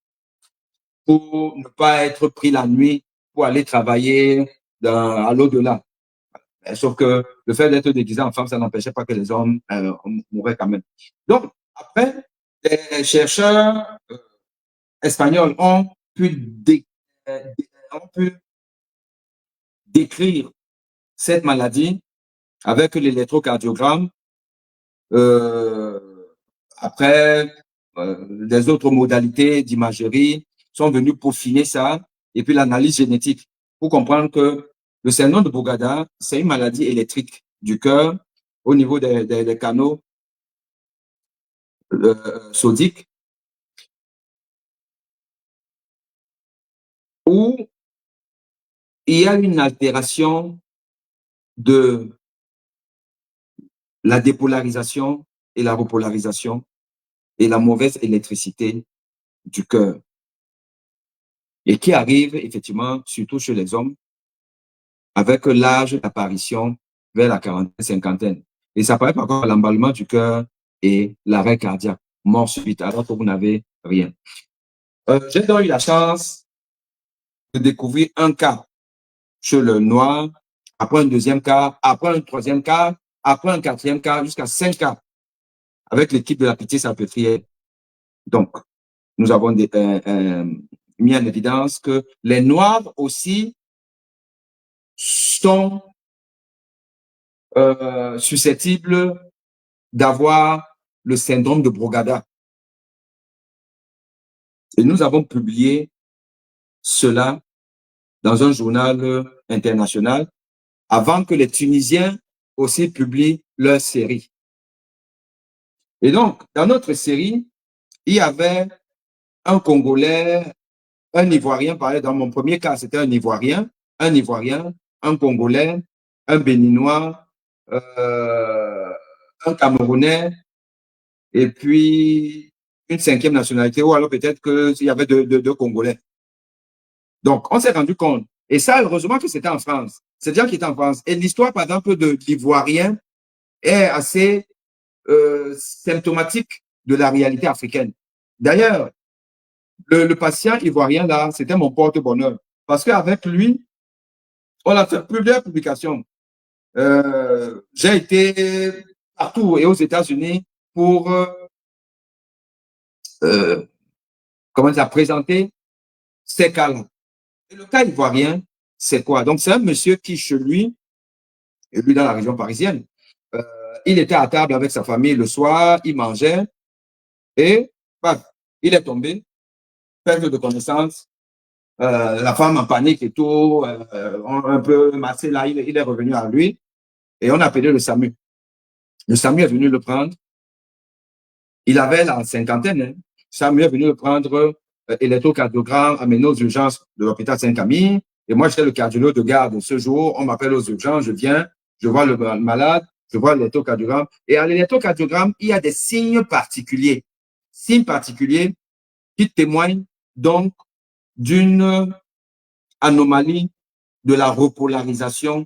pour ne pas être pris la nuit pour aller travailler à l'au-delà. Sauf que le fait d'être déguisé en femme, ça n'empêchait pas que les hommes mouraient quand même. Donc, après, les chercheurs espagnols ont pu décrire cette maladie avec l'électrocardiogramme. Après, des autres modalités d'imagerie sont venues peaufiner ça, et puis l'analyse génétique pour comprendre que le syndrome de Bourgada, c'est une maladie électrique du cœur au niveau des canaux sodiques, où il y a une altération de la dépolarisation et la repolarisation et la mauvaise électricité du cœur, et qui arrive effectivement surtout chez les hommes avec l'âge d'apparition vers la quarantaine, cinquantaine. Et ça paraît par contre l'emballement du cœur et l'arrêt cardiaque, mort subite, alors que vous n'avez rien. J'ai donc eu la chance de découvrir un cas chez le noir, après un deuxième cas, après un troisième cas, après un quatrième cas, jusqu'à 5 cas avec l'équipe de la Pitié-Salpêtrière. Donc, nous avons mis en évidence que les Noirs aussi sont susceptibles d'avoir le syndrome de Brugada. Et nous avons publié cela dans un journal international avant que les Tunisiens aussi publient leur série. Et donc, dans notre série, il y avait un Congolais, un Ivoirien, par exemple, dans mon premier cas, c'était un Ivoirien, un Congolais, un Béninois, un Camerounais, et puis une 5e nationalité, ou alors peut-être qu'il y avait deux Congolais. Donc, on s'est rendu compte. Et ça, heureusement que c'était en France. C'est déjà qu'il était en France. Et l'histoire, par exemple, de l'Ivoirien est assez symptomatique de la réalité africaine. D'ailleurs, le patient ivoirien, là, c'était mon porte-bonheur. Parce qu'avec lui, on a fait plusieurs publications. J'ai été partout et aux États-Unis pour comment dire, présenter ces cas-là. Et le cas ivoirien, c'est quoi? Donc, c'est un monsieur qui, chez lui, et lui dans la région parisienne, il était à table avec sa famille le soir, il mangeait, et bah, il est tombé, perte de connaissance, la femme en panique et tout, un peu massé là, il est revenu à lui, et on a appelé le SAMU. Le SAMU est venu le prendre. Il avait la cinquantaine, hein. Samuel est venu le prendre, électrocardiogramme, amené aux urgences de l'hôpital Saint-Camille. Et moi, j'étais le cardiologue de garde. Ce jour, on m'appelle aux urgences, je viens, je vois le malade, je vois l'électrocardiogramme. Et à l'électrocardiogramme, il y a des signes particuliers qui témoignent donc d'une anomalie de la repolarisation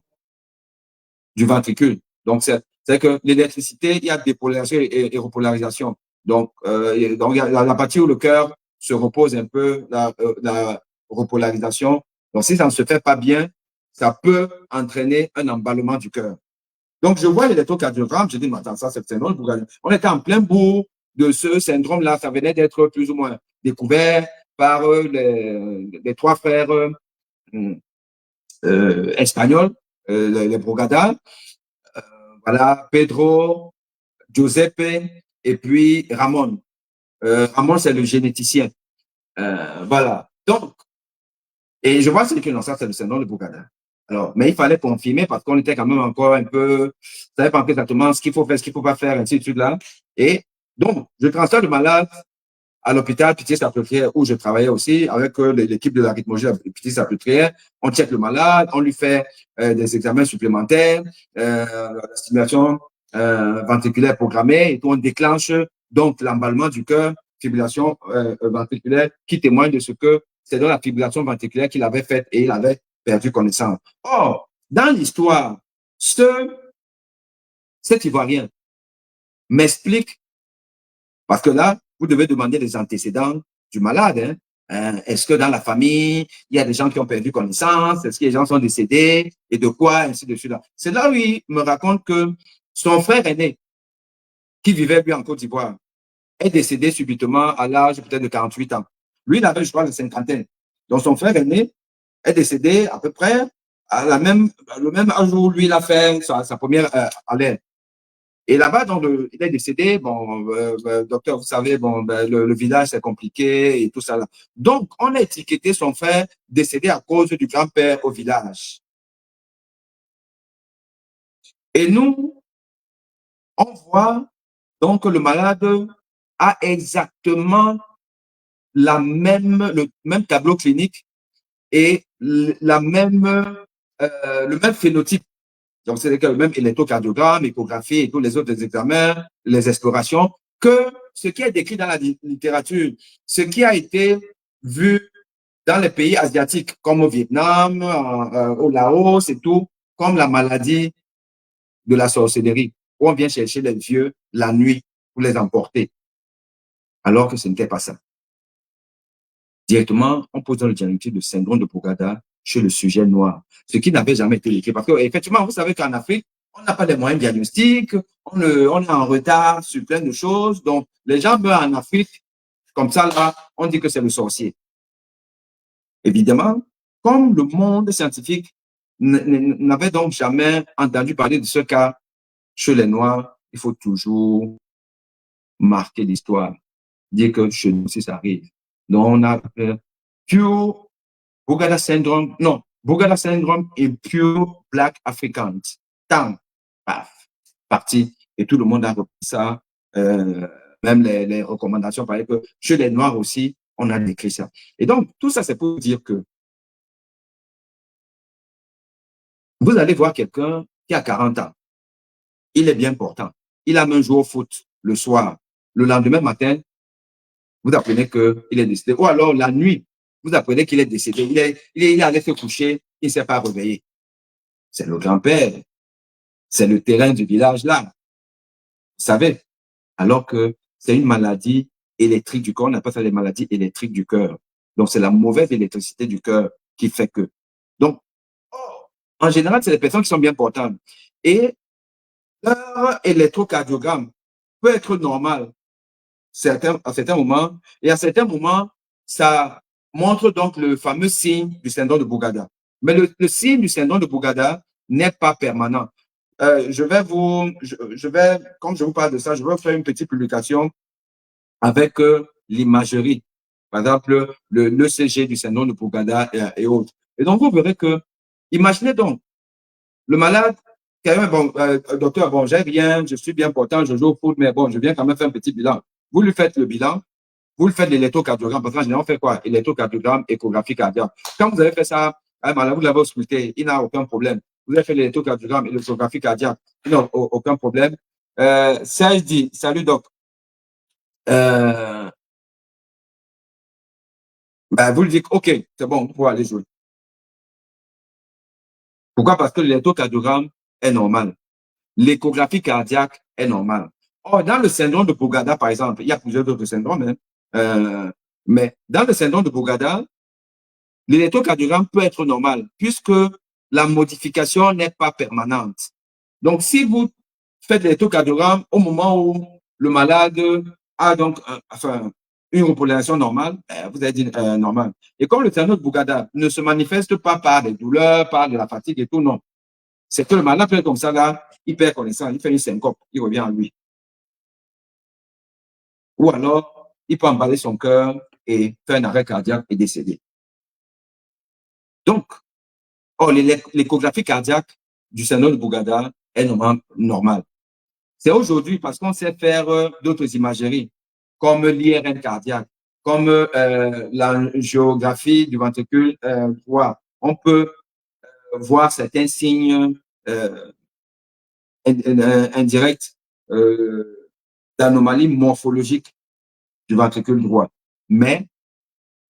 du ventricule. Donc, c'est que l'électricité, il y a dépolarisation et repolarisation. Donc, il y a la partie où le cœur se repose un peu, la repolarisation. Donc, si ça ne se fait pas bien, ça peut entraîner un emballement du cœur. Donc, je vois l'électrocardiogramme, je dis, mais attends, ça, c'est le syndrome. On était en plein bout de ce syndrome-là. Ça venait d'être plus ou moins découvert par les trois frères espagnols, les Brugada. Voilà, Pedro, Giuseppe et puis Ramon. Ramon, c'est le généticien. Voilà. Donc, et je vois ce que non, ça, c'est le syndrome de Brugada. Alors, mais il fallait confirmer parce qu'on était quand même encore un peu, ne savait pas exactement ce qu'il faut faire, ce qu'il ne faut pas faire, ainsi de suite là. Et donc, je transfère le malade à l'hôpital Pitié-Salpêtrière où je travaillais aussi avec l'équipe de la rythmologie de Pitié-Salpêtrière. On check le malade, on lui fait des examens supplémentaires, la stimulation ventriculaire programmée et tout. On déclenche donc l'emballement du cœur, fibrillation ventriculaire qui témoigne de ce que c'est dans la fibrillation ventriculaire qu'il avait faite et il avait perdu connaissance. Or, dans l'histoire, cet Ivoirien m'explique, parce que là, vous devez demander les antécédents du malade. Est-ce que dans la famille, il y a des gens qui ont perdu connaissance? Est-ce que les gens sont décédés? Et de quoi? Ainsi de suite. C'est là où il me raconte que son frère aîné, qui vivait lui en Côte d'Ivoire, est décédé subitement à l'âge peut-être de 48 ans. Lui, il avait, je crois, la cinquantaine. Donc, son frère aîné est décédé à peu près à le même âge où lui, il a fait sa première alerte. Et là-bas, il est décédé. Bon, docteur, vous savez, bon, le village, c'est compliqué et tout ça. Là. Donc, on a étiqueté son frère décédé à cause du grand-père au village. Et nous, on voit donc que le malade a exactement le même tableau clinique et le même phénotype. Donc, c'est le même électrocardiogramme, échographie et tous les autres examens, les explorations, que ce qui est décrit dans la littérature, ce qui a été vu dans les pays asiatiques, comme au Vietnam, au Laos et tout, comme la maladie de la sorcellerie, où on vient chercher les vieux la nuit pour les emporter, alors que ce n'était pas ça. Directement, on pose dans le diagnostic de syndrome de Brugada chez le sujet noir, ce qui n'avait jamais été écrit. Parce qu'effectivement, vous savez qu'en Afrique, on n'a pas de moyens diagnostiques, on est en retard sur plein de choses. Donc, les gens meurent en Afrique, comme ça, là, on dit que c'est le sorcier. Évidemment, comme le monde scientifique n'avait donc jamais entendu parler de ce cas chez les Noirs, il faut toujours marquer l'histoire, dire que chez nous aussi ça arrive. Donc, on a pure Brugada syndrome, non, Brugada syndrome et pure Black Africans. Tant, paf, parti. Et tout le monde a repris ça. Même les recommandations parlaient que chez les Noirs aussi, on a décrit ça. Et donc, tout ça, c'est pour dire que vous allez voir quelqu'un qui a 40 ans. Il est bien portant. Il a même joué au foot le soir. Le lendemain matin, vous apprenez qu'il est décédé. Ou alors, la nuit, vous apprenez qu'il est décédé. Il allait se coucher, il ne s'est pas réveillé. C'est le grand-père. C'est le terrain du village là. Vous savez, alors que c'est une maladie électrique du corps. On appelle ça les maladies électriques du cœur. Donc, c'est la mauvaise électricité du cœur qui fait que. Donc, en général, c'est les personnes qui sont bien portantes. Et leur électrocardiogramme peut être normal à certains moments. Et à certains moments, ça montre donc le fameux signe du syndrome de Brugada. Mais le signe du syndrome de Brugada n'est pas permanent. Comme je vous parle de ça, je vais faire une petite publication avec l'imagerie. Par exemple, l'ECG du syndrome de Brugada et autres. Et donc, vous verrez que, imaginez donc, le malade, bon, docteur, bon, j'ai rien, je suis bien portant, je joue au foot, mais bon, je viens quand même faire un petit bilan. Vous lui faites le bilan, vous le faites l'électrocardiogramme, parce qu'en général, on fait quoi? Électrocardiogramme, échographie cardiaque. Quand vous avez fait ça, vous l'avez ausculté, il n'a aucun problème. Vous avez fait l'électrocardiogramme et l'échographie cardiaque, il n'a aucun problème. Serge dit, salut doc. Vous lui dites, OK, c'est bon, vous pouvez aller jouer. Pourquoi? Parce que l'électrocardiogramme est normal. L'échographie cardiaque est normale. Or, dans le syndrome de Bourgada, par exemple, il y a plusieurs autres syndromes, mais dans le syndrome de Bourgada, l'électrocardiogramme peut être normal puisque la modification n'est pas permanente. Donc, si vous faites l'électrocardiogramme au moment où le malade a donc une repolarisation normale, vous avez dit normal. Et comme le syndrome de Bourgada ne se manifeste pas par des douleurs, par de la fatigue et tout, non. C'est que le malade fait comme ça, là, il perd connaissance, il fait une syncope, il revient à lui. Ou alors, il peut emballer son cœur et faire un arrêt cardiaque et décéder. Donc, l'échographie cardiaque du syndrome de Bourgada est normale. C'est aujourd'hui parce qu'on sait faire d'autres imageries, comme l'IRM cardiaque, comme l'angiographie du ventricule droit. On peut voir certains signes indirects d'anomalie morphologique du ventricule droit. Mais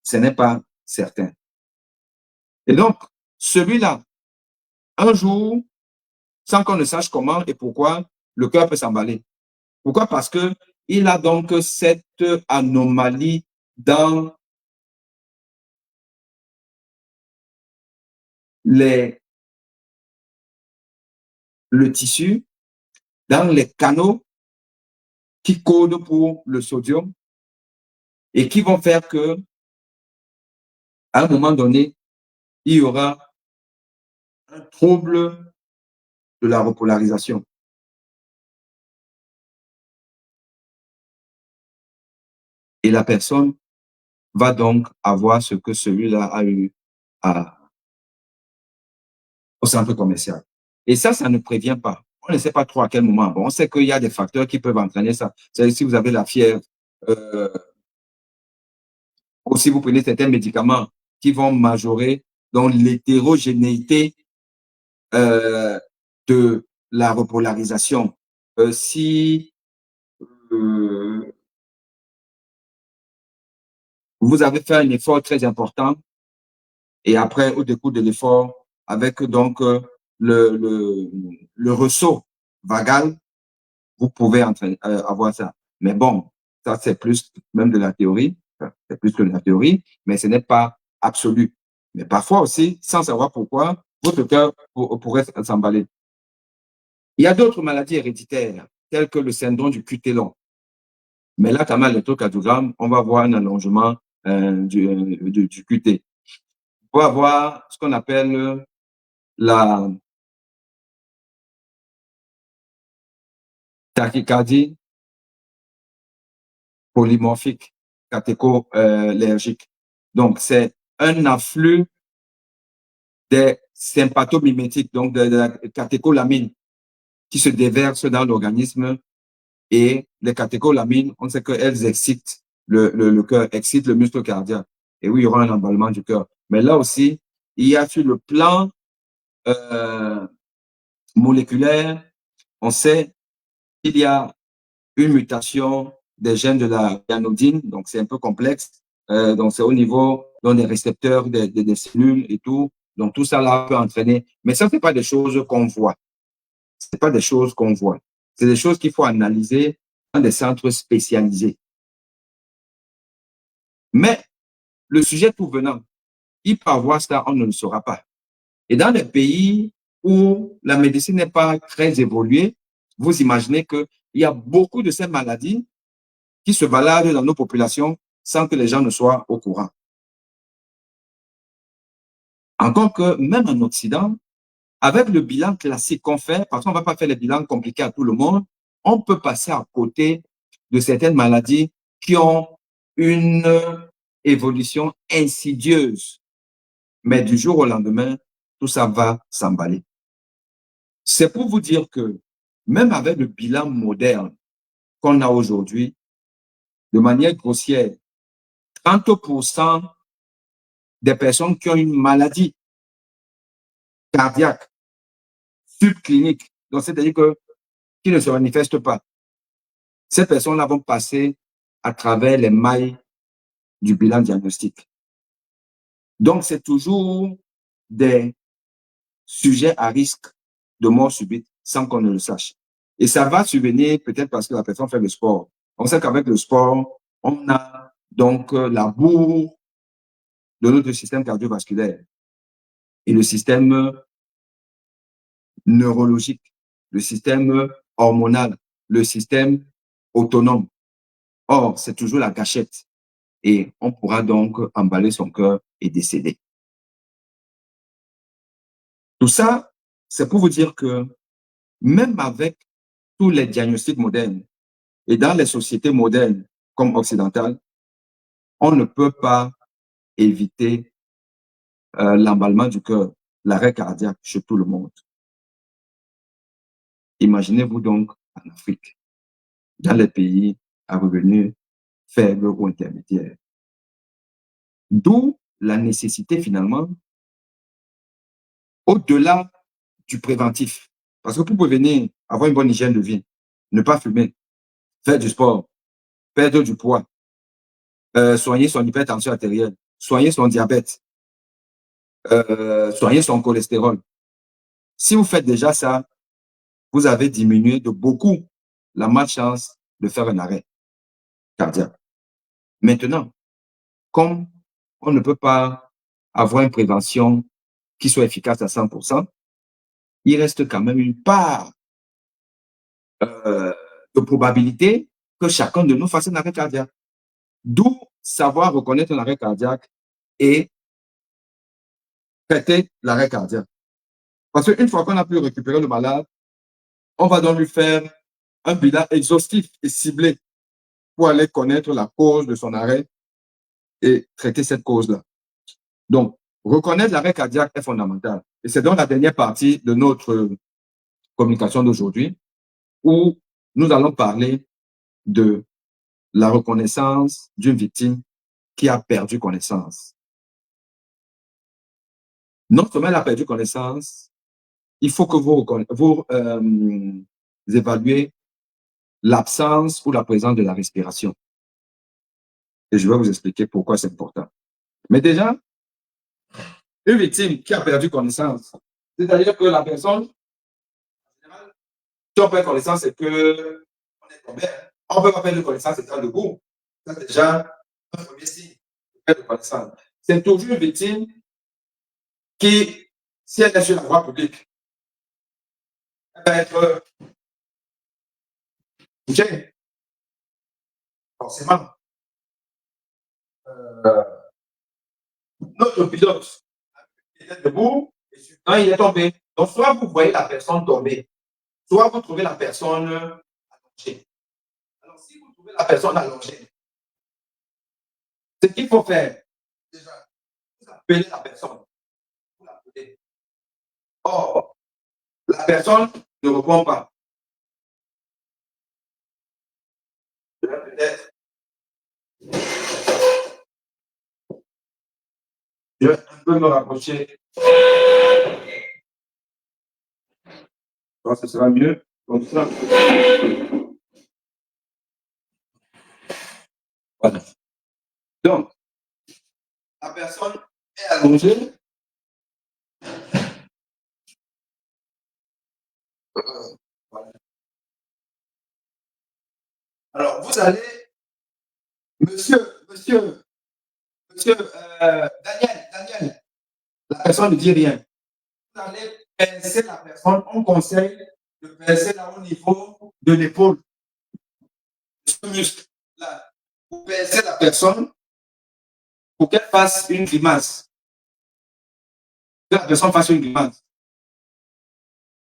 ce n'est pas certain. Et donc, celui-là, un jour, sans qu'on ne sache comment et pourquoi, le cœur peut s'emballer. Pourquoi? Parce que il a donc cette anomalie dans le tissu, dans les canaux qui codent pour le sodium et qui vont faire que, à un moment donné, il y aura un trouble de la repolarisation. Et la personne va donc avoir ce que celui-là a eu au centre commercial. Et ça ne prévient pas. On ne sait pas trop à quel moment. Bon, on sait qu'il y a des facteurs qui peuvent entraîner ça. C'est si vous avez la fièvre, ou si vous prenez certains médicaments qui vont majorer donc l'hétérogénéité de la repolarisation. Si vous avez fait un effort très important et après, au décours de l'effort, avec donc le ressaut vagal, vous pouvez avoir ça. Mais bon, ça c'est plus même de la théorie, c'est plus que de la théorie, mais ce n'est pas absolu. Mais parfois aussi, sans savoir pourquoi, votre cœur pourrait s'emballer. Il y a d'autres maladies héréditaires, telles que le syndrome du QT long. Mais là, quand même, l'électrocardiogramme, on va voir un allongement du QT. On va voir ce qu'on appelle la tachycardie polymorphique, catécholergique. Donc, c'est un afflux des sympathomimétiques, donc de la catécholamine, qui se déversent dans l'organisme. Et les catécholamines, on sait qu'elles excitent le cœur, excitent le muscle cardiaque. Et oui, il y aura un emballement du cœur. Mais là aussi, il y a sur le plan moléculaire, on sait qu'il y a une mutation des gènes de la guanidine, donc c'est un peu complexe. Donc c'est au niveau des récepteurs des cellules et tout. Donc tout ça là peut entraîner. Mais ça, c'est pas des choses qu'on voit. C'est pas des choses qu'on voit. C'est des choses qu'il faut analyser dans des centres spécialisés. Mais le sujet tout venant, il peut avoir ça, on ne le saura pas. Et dans les pays où la médecine n'est pas très évoluée, vous imaginez qu'il y a beaucoup de ces maladies qui se baladent dans nos populations sans que les gens ne soient au courant. Encore que même en Occident, avec le bilan classique qu'on fait, parce qu'on ne va pas faire les bilans compliqués à tout le monde, on peut passer à côté de certaines maladies qui ont une évolution insidieuse. Mais du jour au lendemain, tout ça va s'emballer. C'est pour vous dire que même avec le bilan moderne qu'on a aujourd'hui, de manière grossière, 30% des personnes qui ont une maladie cardiaque subclinique, donc c'est-à-dire qui ne se manifestent pas, ces personnes-là vont passer à travers les mailles du bilan diagnostique. Donc, c'est toujours des sujets à risque de mort subite sans qu'on ne le sache. Et ça va subvenir peut-être parce que la personne fait le sport. On sait qu'avec le sport, on a donc la bourre de notre système cardiovasculaire et le système neurologique, le système hormonal, le système autonome. Or, c'est toujours la gâchette et on pourra donc emballer son cœur et décéder. Tout ça, c'est pour vous dire que même avec tous les diagnostics modernes et dans les sociétés modernes comme occidentales, on ne peut pas éviter l'emballement du cœur, l'arrêt cardiaque chez tout le monde. Imaginez-vous donc en Afrique, dans les pays à revenus faibles ou intermédiaires. D'où la nécessité finalement, au-delà du préventif. Parce que pour prévenir, avoir une bonne hygiène de vie, ne pas fumer, faire du sport, perdre du poids, soigner son hypertension artérielle, soigner son diabète, soigner son cholestérol. Si vous faites déjà ça, vous avez diminué de beaucoup la malchance de faire un arrêt cardiaque. Maintenant, comme on ne peut pas avoir une prévention qui soit efficace à 100%, il reste quand même une part de probabilité que chacun de nous fasse un arrêt cardiaque. D'où savoir reconnaître un arrêt cardiaque et traiter l'arrêt cardiaque. Parce qu'une fois qu'on a pu récupérer le malade, on va donc lui faire un bilan exhaustif et ciblé pour aller connaître la cause de son arrêt et traiter cette cause-là. Donc, reconnaître l'arrêt cardiaque est fondamental. Et c'est donc la dernière partie de notre communication d'aujourd'hui où nous allons parler de la reconnaissance d'une victime qui a perdu connaissance. Non seulement elle a perdu connaissance, il faut que vous évaluez l'absence ou la présence de la respiration. Et je vais vous expliquer pourquoi c'est important. Mais déjà, une victime qui a perdu connaissance, c'est-à-dire que la personne, si on perd connaissance, c'est que on est tombé. On ne peut pas perdre connaissance étant debout. Ça, c'est déjà un premier signe de perte de connaissance. C'est toujours une victime qui, si elle est sur la voie publique, elle va être bougée, forcément. Notre pilote était debout et suivant, il est tombé. Donc, soit vous voyez la personne tomber, soit vous trouvez la personne allongée. Alors, si vous trouvez la personne allongée, ce qu'il faut faire, déjà, vous appelez la personne. Vous l'appelez. Or, la personne ne répond pas. Je vais peut-être. Je vais un peu me rapprocher. Donc, ce sera mieux comme ça. Voilà. Donc, la personne est allongée. Voilà. Alors, vous allez, monsieur, Daniel, la personne ne dit rien. Vous allez pincer la personne, on conseille de pincer là au niveau de l'épaule, ce muscle là. Vous pincez la personne pour qu'elle fasse une grimace. Que la personne fasse une grimace.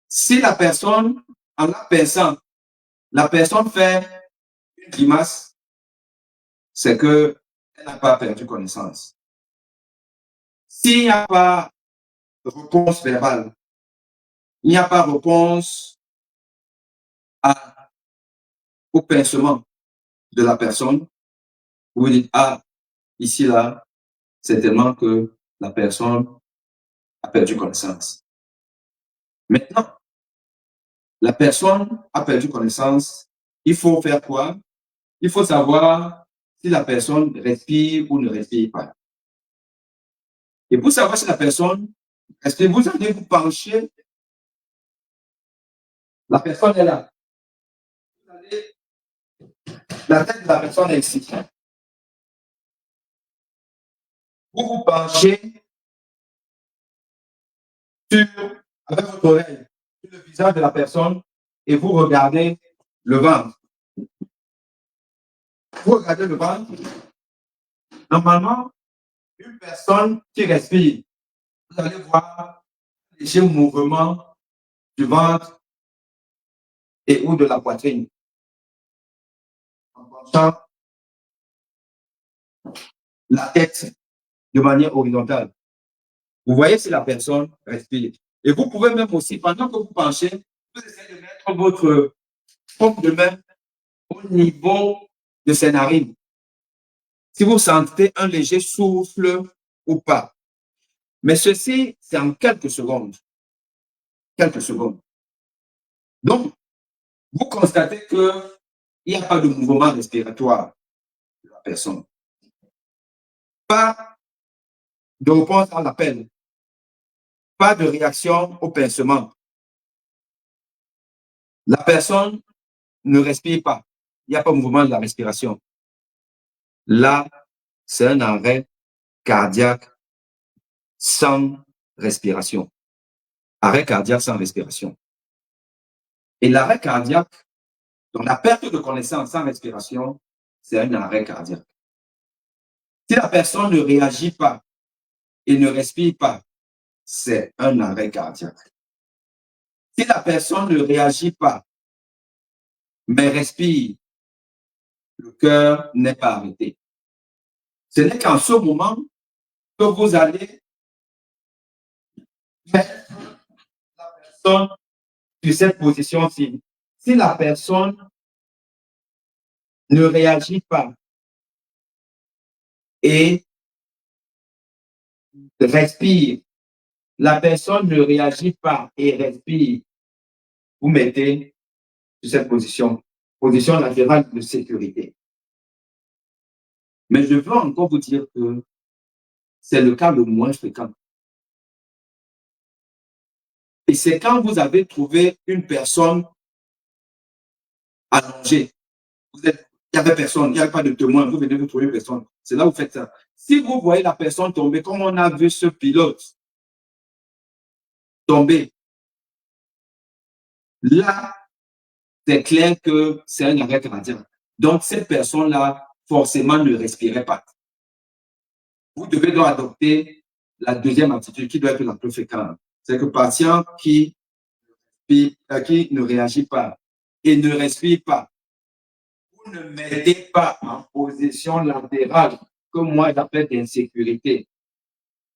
Si la personne, en la pinçant, la personne fait une grimace, c'est qu'elle n'a pas perdu connaissance. S'il n'y a pas de réponse verbale, il n'y a pas de réponse au pincement de la personne, vous dites, ah, Ici, là, c'est tellement que la personne a perdu connaissance. Maintenant, la personne a perdu connaissance. Il faut faire quoi? Il faut savoir si la personne respire ou ne respire pas. Et pour savoir si la personne respire, vous allez vous pencher. La personne est là. La tête de la personne est ici. Vous vous penchez avec votre oreille sur le visage de la personne et vous regardez le ventre. Vous regardez le ventre. Normalement, une personne qui respire, vous allez voir un léger mouvement du ventre et ou de la poitrine. En penchant la tête de manière horizontale. Vous voyez si la personne respire. Et vous pouvez même aussi, pendant que vous penchez, vous essayez de mettre votre paume de main au niveau de ses narines. Si vous sentez un léger souffle ou pas. Mais ceci, c'est en quelques secondes. Quelques secondes. Donc, vous constatez qu'il n'y a pas de mouvement respiratoire de la personne. Pas de réponse à l'appel. Pas de réaction au pincement. La personne ne respire pas. Il n'y a pas de mouvement de la respiration. Là, c'est un arrêt cardiaque sans respiration. Arrêt cardiaque sans respiration. Et l'arrêt cardiaque, donc la perte de connaissance sans respiration, c'est un arrêt cardiaque. Si la personne ne réagit pas et ne respire pas, c'est un arrêt cardiaque. Si la personne ne réagit pas, mais respire, le cœur n'est pas arrêté. Ce n'est qu'en ce moment que vous allez mettre la personne sur cette position-ci. Si la personne ne réagit pas et respire, la personne ne réagit pas et respire, vous mettez sur cette position latérale de sécurité. Mais je veux encore vous dire que c'est le cas le moins fréquent. Et c'est quand vous avez trouvé une personne allongée. Il n'y avait personne, il n'y avait pas de témoin, vous venez de trouver une personne. C'est là où vous faites ça. Si vous voyez la personne tomber, comme on a vu ce pilote tomber, là, c'est clair que c'est un arrêt cardiaque. Donc, cette personne-là, forcément, ne respirait pas. Vous devez donc adopter la deuxième attitude qui doit être la plus fréquente. C'est que patient qui ne réagit pas et ne respire pas, vous ne mettez pas en position latérale, que moi j'appelle d'insécurité,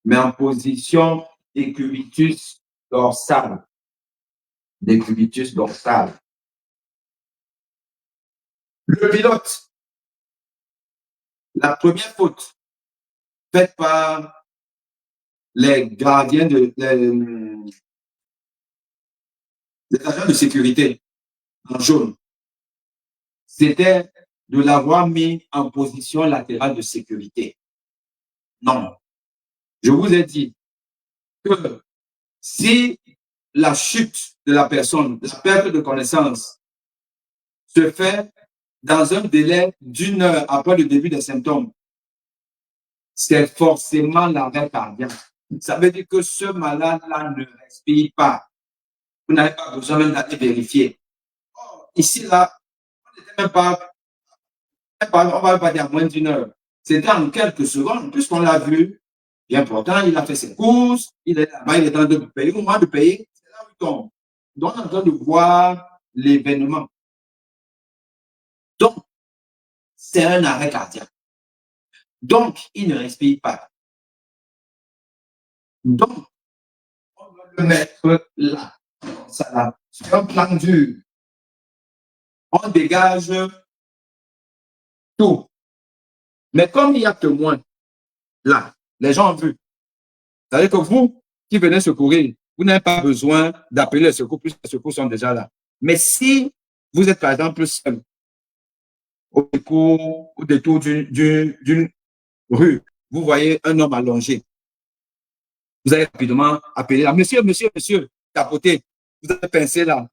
mais en position décubitus dorsal. Décubitus dorsal. Le pilote, la première faute faite par les gardiens les agents de sécurité en jaune, c'était de l'avoir mis en position latérale de sécurité. Non. Je vous ai dit que si la chute de la personne, la perte de connaissance, se fait dans un délai d'1 heure après le début des symptômes, c'est forcément l'arrêt cardiaque. Ça veut dire que ce malade-là ne respire pas. Vous n'avez pas besoin même d'aller vérifier. Ici, là, on n'était même pas, on va pas dire moins d'1 heure. C'était en quelques secondes, puisqu'on l'a vu. Bien pourtant, il a fait ses courses, il est là-bas, il est en train de payer. Au moment de payer, c'est là où il tombe. Donc, on est en train de voir l'événement. Donc, c'est un arrêt cardiaque. Donc, il ne respire pas. Donc, on va le mettre là, ça là, sur un plan dur. On dégage tout. Mais comme il y a témoin, là. Les gens ont vu. C'est-à-dire que vous qui venez secourir, vous n'avez pas besoin d'appeler les secours, puisque les secours sont déjà là. Mais si vous êtes, par exemple, seul au détour d'une rue, vous voyez un homme allongé, vous allez rapidement appeler là, monsieur, monsieur, monsieur, tapoter, vous avez pincé là.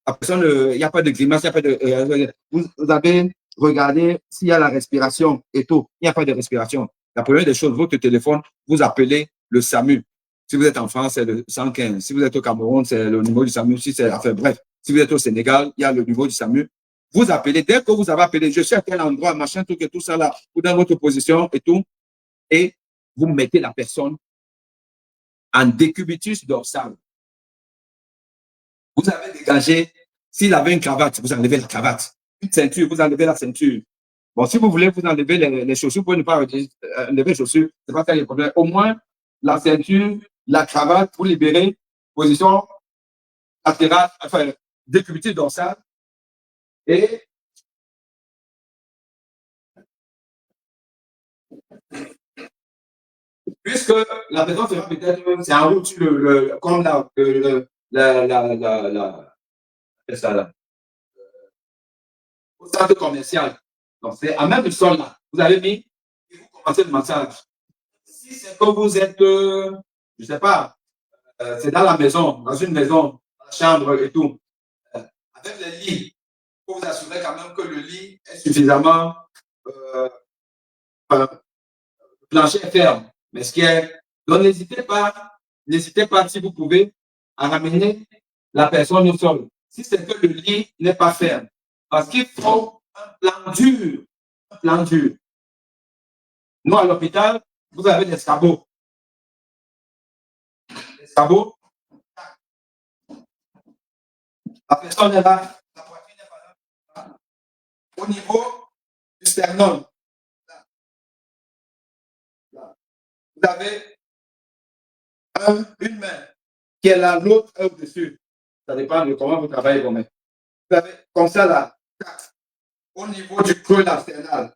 La personne, il n'y a pas de grimace, il n'y a pas de. Vous avez regardé s'il y a la respiration et tout. Il n'y a pas de respiration. La première des choses, votre téléphone, vous appelez le SAMU. Si vous êtes en France, c'est le 115. Si vous êtes au Cameroun, c'est le numéro du SAMU. Si c'est, enfin, bref, si vous êtes au Sénégal, il y a le numéro du SAMU. Vous appelez, dès que vous avez appelé, je suis à tel endroit, machin, tout et tout ça là, vous dans votre position et tout, et vous mettez la personne en décubitus dorsal. Vous avez dégagé, s'il avait une cravate, vous enlevez la cravate. Une ceinture, vous enlevez la ceinture. Bon, si vous voulez, vous enlevez les chaussures, vous pouvez ne pas enlever les chaussures, c'est pas ça le problème. Au moins, la ceinture, la cravate, vous libérez, position latérale, enfin, décubitus dorsale. Et puisque la personne sera peut-être, c'est en route, comme ça, là, au centre commercial. Donc, c'est à même le sol là. Vous avez mis et vous commencez le massage. Si c'est que vous êtes, je ne sais pas, c'est dans la maison, dans une maison, dans la chambre et tout, avec les lits, il faut vous assurer quand même que le lit est suffisamment le plancher est ferme. Mais ce qui est. Donc, n'hésitez pas, si vous pouvez, à ramener la personne au sol. Si c'est que le lit n'est pas ferme. Parce qu'il faut un plan dur. Un plan dur. Nous, à l'hôpital, vous avez des sabots. Les sabots. La personne est là. La poitrine est là. Au niveau du sternum. Vous avez une main qui est là, l'autre est au-dessus. Ça dépend de comment vous travaillez vos mains. Vous avez comme ça là, au niveau du creux sternal.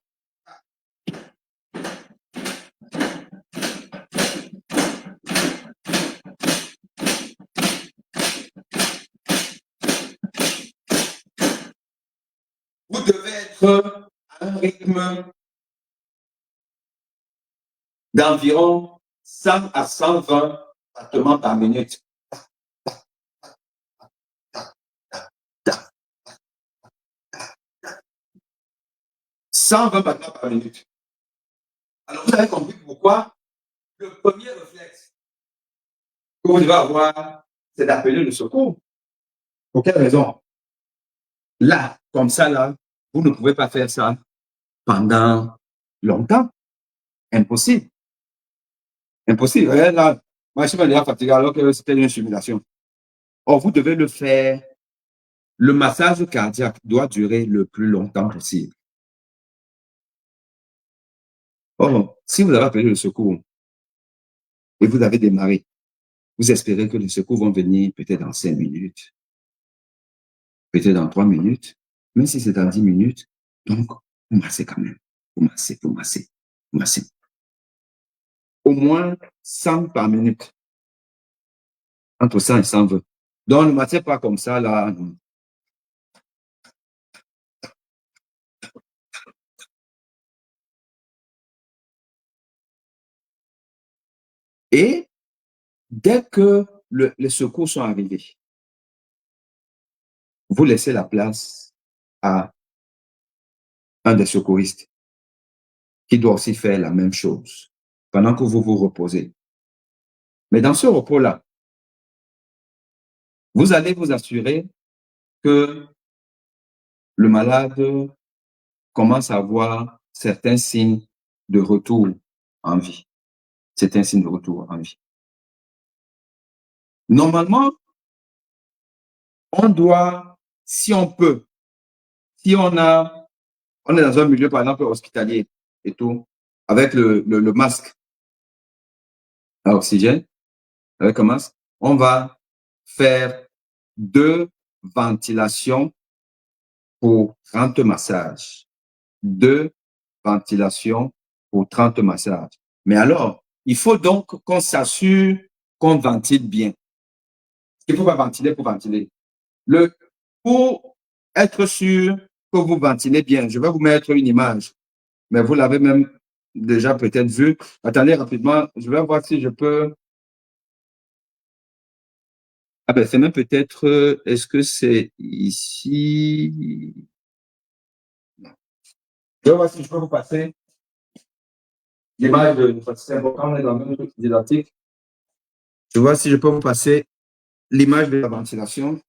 Vous devez être à un rythme d'environ 100 à 120 battements par minute. 120 battements par minute. Alors, vous avez compris pourquoi le premier réflexe que vous devez avoir, c'est d'appeler le secours. Pour quelle raison? Là, comme ça, là, vous ne pouvez pas faire ça pendant longtemps. Impossible. Impossible. Là, moi, je suis déjà fatigué alors que c'était une simulation. Or, vous devez le faire. Le massage cardiaque doit durer le plus longtemps possible. Or, si vous avez appelé le secours et vous avez démarré, vous espérez que les secours vont venir peut-être dans 5 minutes, peut-être dans 3 minutes, même si c'est dans 10 minutes. Donc, vous massez quand même. Vous massez, vous massez, vous massez. Au moins 100 par minute. Entre 100 et 120. Donc, ne massez pas comme ça, là. Et dès que les secours sont arrivés, vous laissez la place à un des secouristes qui doit aussi faire la même chose pendant que vous vous reposez. Mais dans ce repos-là, vous allez vous assurer que le malade commence à avoir certains signes de retour en vie. Certains signes de retour en vie. Normalement, on doit, si on peut, si on est dans un milieu, par exemple, hospitalier et tout, avec le masque à oxygène, avec un masque, on va faire 2 ventilations pour 30 massages. 2 ventilations pour 30 massages. Mais alors, il faut donc qu'on s'assure qu'on ventile bien. Il ne faut pas ventiler pour ventiler. Pour être sûr que vous ventilez bien, je vais vous mettre une image, mais vous l'avez même déjà peut-être vu. Attendez rapidement, je vais voir si je peux. Ah ben, c'est même peut-être, est-ce que c'est ici? Je vais voir si je peux vous passer l'image de, c'est important, on est dans le même truc didactique. Je vois si je peux vous passer l'image de la ventilation.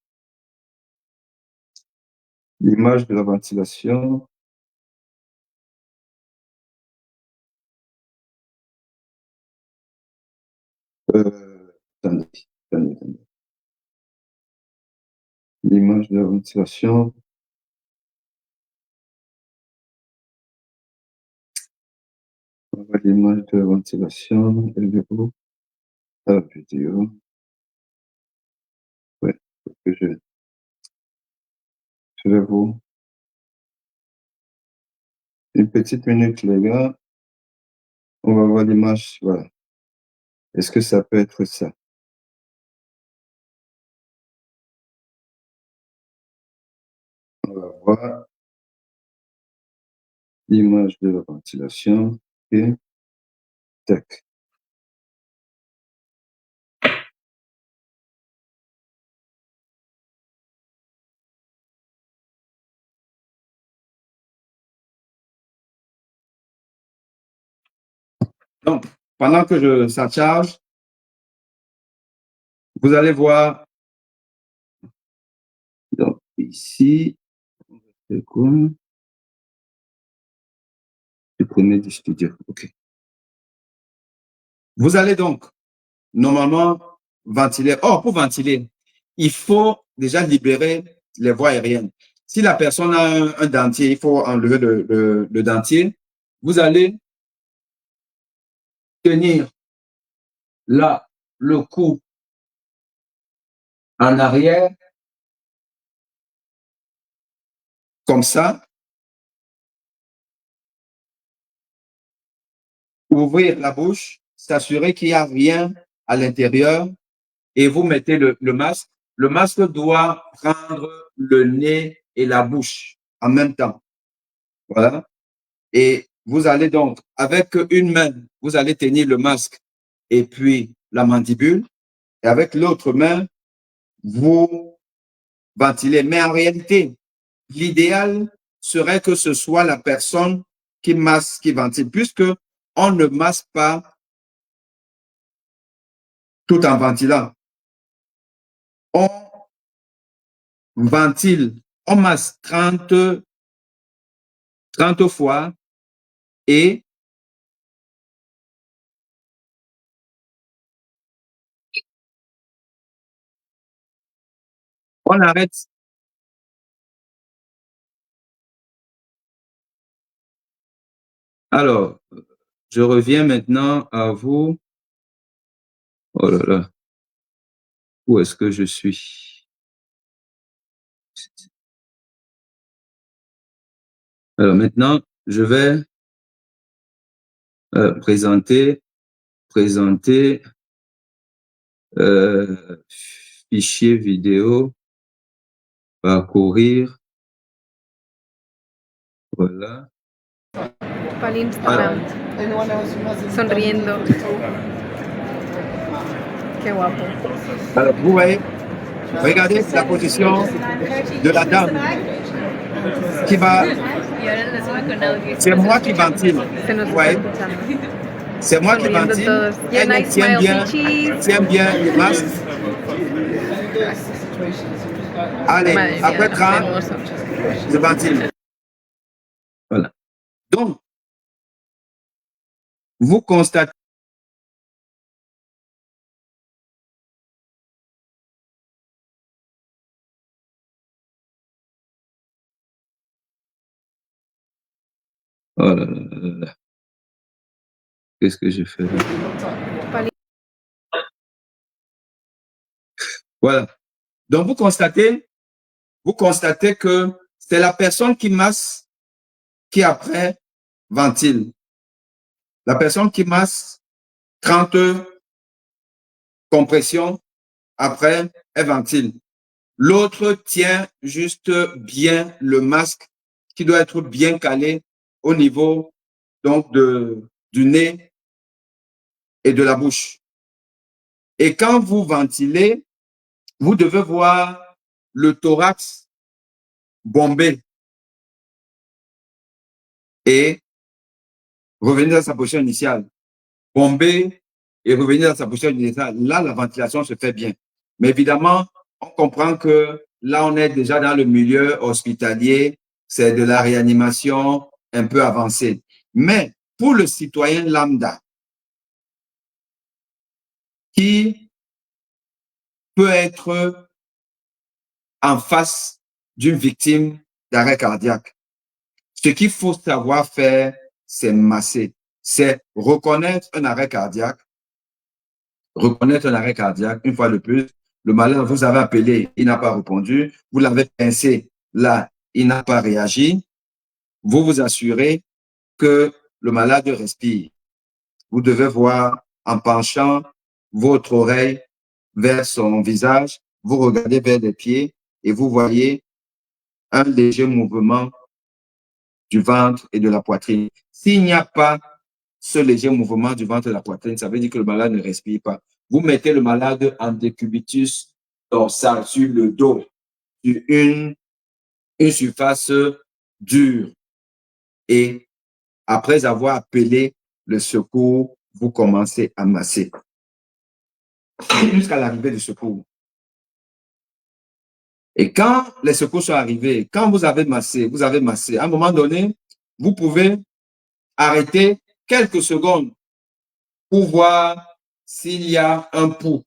L'image de la ventilation. Attendez, attendez. L'image de la ventilation. On va l'image de la ventilation. Elle est où? La vidéo. Ouais, je vais vous. Une petite minute, les gars. On va voir l'image. Voilà. Est-ce que ça peut être ça? On va voir l'image de la ventilation. Et tac. Donc, pendant que ça charge, vous allez voir. Donc, ici, c'est quoi? Le premier du studio. OK. Vous allez donc, normalement, ventiler. Or, pour ventiler, il faut déjà libérer les voies aériennes. Si la personne a un dentier, il faut enlever le dentier. Vous allez tenir là le cou en arrière, comme ça. Ouvrir la bouche, s'assurer qu'il n'y a rien à l'intérieur et vous mettez le masque. Le masque doit prendre le nez et la bouche en même temps. Voilà. Et vous allez donc, avec une main, vous allez tenir le masque et puis la mandibule. Et avec l'autre main, vous ventilez. Mais en réalité, l'idéal serait que ce soit la personne qui masque, qui ventile, puisque on ne masque pas tout en ventilant. On ventile, on masque 30 fois et on arrête. Alors, je reviens maintenant à vous. Oh là là. Où est-ce que je suis? Alors maintenant, je vais présenter fichier vidéo, parcourir. Voilà. Para Instagram. Sonriendo. Qué guapo. Alors, vous voyez, regardez la position de la dame qui va. C'est moi qui ventile. Vous voyez? C'est moi qui ventile. Elle tient bien le masque. Allez, après 30, je ventile. Voilà. Donc, vous constatez. Oh là là là là. Qu'est-ce que je fais là? Voilà. Donc, vous constatez que c'est la personne qui masse qui après ventile. La personne qui masse 30 compressions, après, elle ventile. L'autre tient juste bien le masque qui doit être bien calé au niveau donc du nez et de la bouche. Et quand vous ventilez, vous devez voir le thorax bombé et revenir dans sa position initiale. Bomber et revenir dans sa position initiale. Là, la ventilation se fait bien. Mais évidemment, on comprend que là, on est déjà dans le milieu hospitalier, c'est de la réanimation un peu avancée. Mais pour le citoyen lambda, qui peut être en face d'une victime d'arrêt cardiaque, ce qu'il faut savoir faire, c'est masser, c'est reconnaître un arrêt cardiaque, une fois de plus. Le malade, vous avez appelé, il n'a pas répondu. Vous l'avez pincé, là, il n'a pas réagi. Vous vous assurez que le malade respire. Vous devez voir en penchant votre oreille vers son visage. Vous regardez vers les pieds et vous voyez un léger mouvement du ventre et de la poitrine. S'il n'y a pas ce léger mouvement du ventre et de la poitrine, ça veut dire que le malade ne respire pas. Vous mettez le malade en décubitus dorsal sur le dos, sur une surface dure. Et après avoir appelé le secours, vous commencez à masser jusqu'à l'arrivée du secours. Et quand les secours sont arrivés, quand vous avez massé, à un moment donné, vous pouvez arrêter quelques secondes pour voir s'il y a un pouls.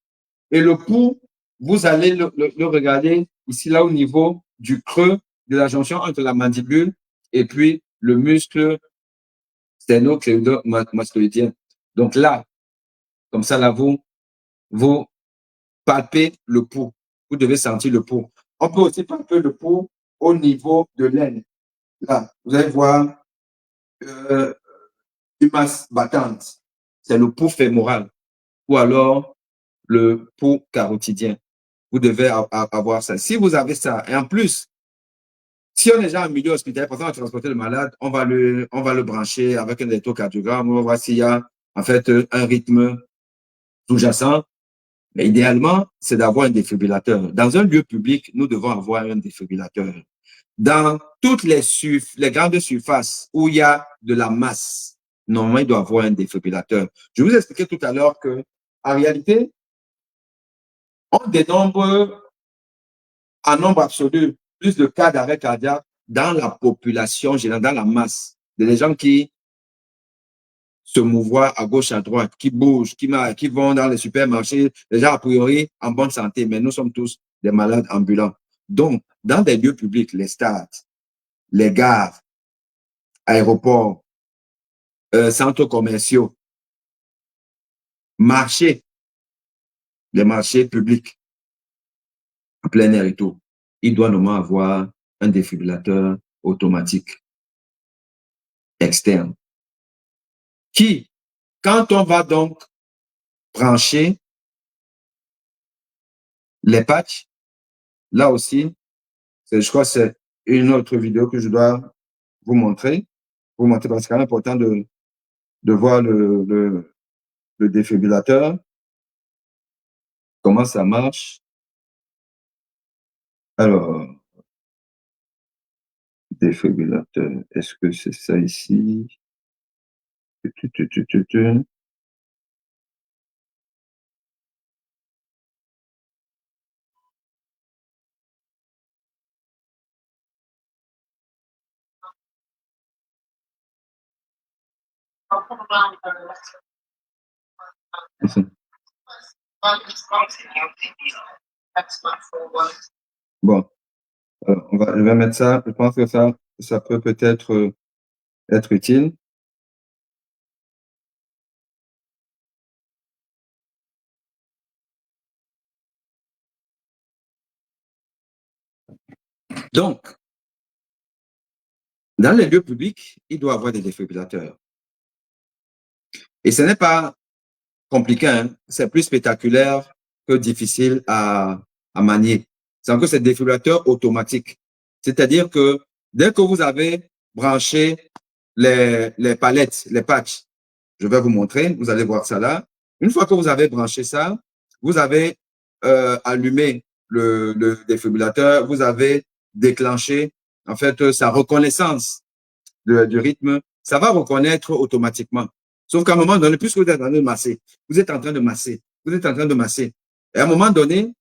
Et le pouls, vous allez le regarder ici, là, au niveau du creux de la jonction entre la mandibule et puis le muscle sténocléido-mastoïdien. Donc là, comme ça, là, vous palpez le pouls. Vous devez sentir le pouls. On peut aussi palper le pouls au niveau de l'aine. Là, vous allez voir une masse battante. C'est le pouls fémoral ou alors le pouls carotidien. Vous devez avoir ça. Si vous avez ça, et en plus, si on est déjà en milieu hospitalier, par exemple, on va transporter le malade, on va le brancher avec un électrocardiogramme, on va voir s'il y a en fait un rythme sous-jacent. Mais idéalement, c'est d'avoir un défibrillateur. Dans un lieu public, nous devons avoir un défibrillateur. Dans toutes les grandes surfaces où il y a de la masse, normalement, il doit avoir un défibrillateur. Je vous ai expliqué tout à l'heure que, en réalité, on dénombre en nombre absolu plus de cas d'arrêt cardiaque dans la population générale, dans la masse. Des gens qui se mouvoir à gauche, à droite, qui bougent, qui vont dans les supermarchés, les gens a priori en bonne santé, mais nous sommes tous des malades ambulants. Donc, dans des lieux publics, les stades, les gares, aéroports, centres commerciaux, marchés, les marchés publics, en plein air et tout, il doit normalement avoir un défibrillateur automatique externe qui, quand on va donc brancher les patchs, là aussi, je crois que c'est une autre vidéo que je dois vous montrer parce que c'est quand même important de voir le défibrillateur, comment ça marche. Alors, défibrillateur, est-ce que c'est ça ici? Bon, je vais mettre ça. Je pense que ça peut peut-être être utile. Donc, dans les lieux publics, il doit y avoir des défibrillateurs. Et ce n'est pas compliqué, hein? C'est plus spectaculaire que difficile à manier. C'est encore ce défibrillateur automatique. C'est-à-dire que dès que vous avez branché les palettes, les patchs, je vais vous montrer, vous allez voir ça là. Une fois que vous avez branché ça, vous avez allumé le défibrillateur, vous avez déclenché en fait sa reconnaissance du rythme, ça va reconnaître automatiquement. Sauf qu'à un moment donné, puisque vous êtes en train de masser, vous êtes en train de masser, vous êtes en train de masser. Et à un moment donné,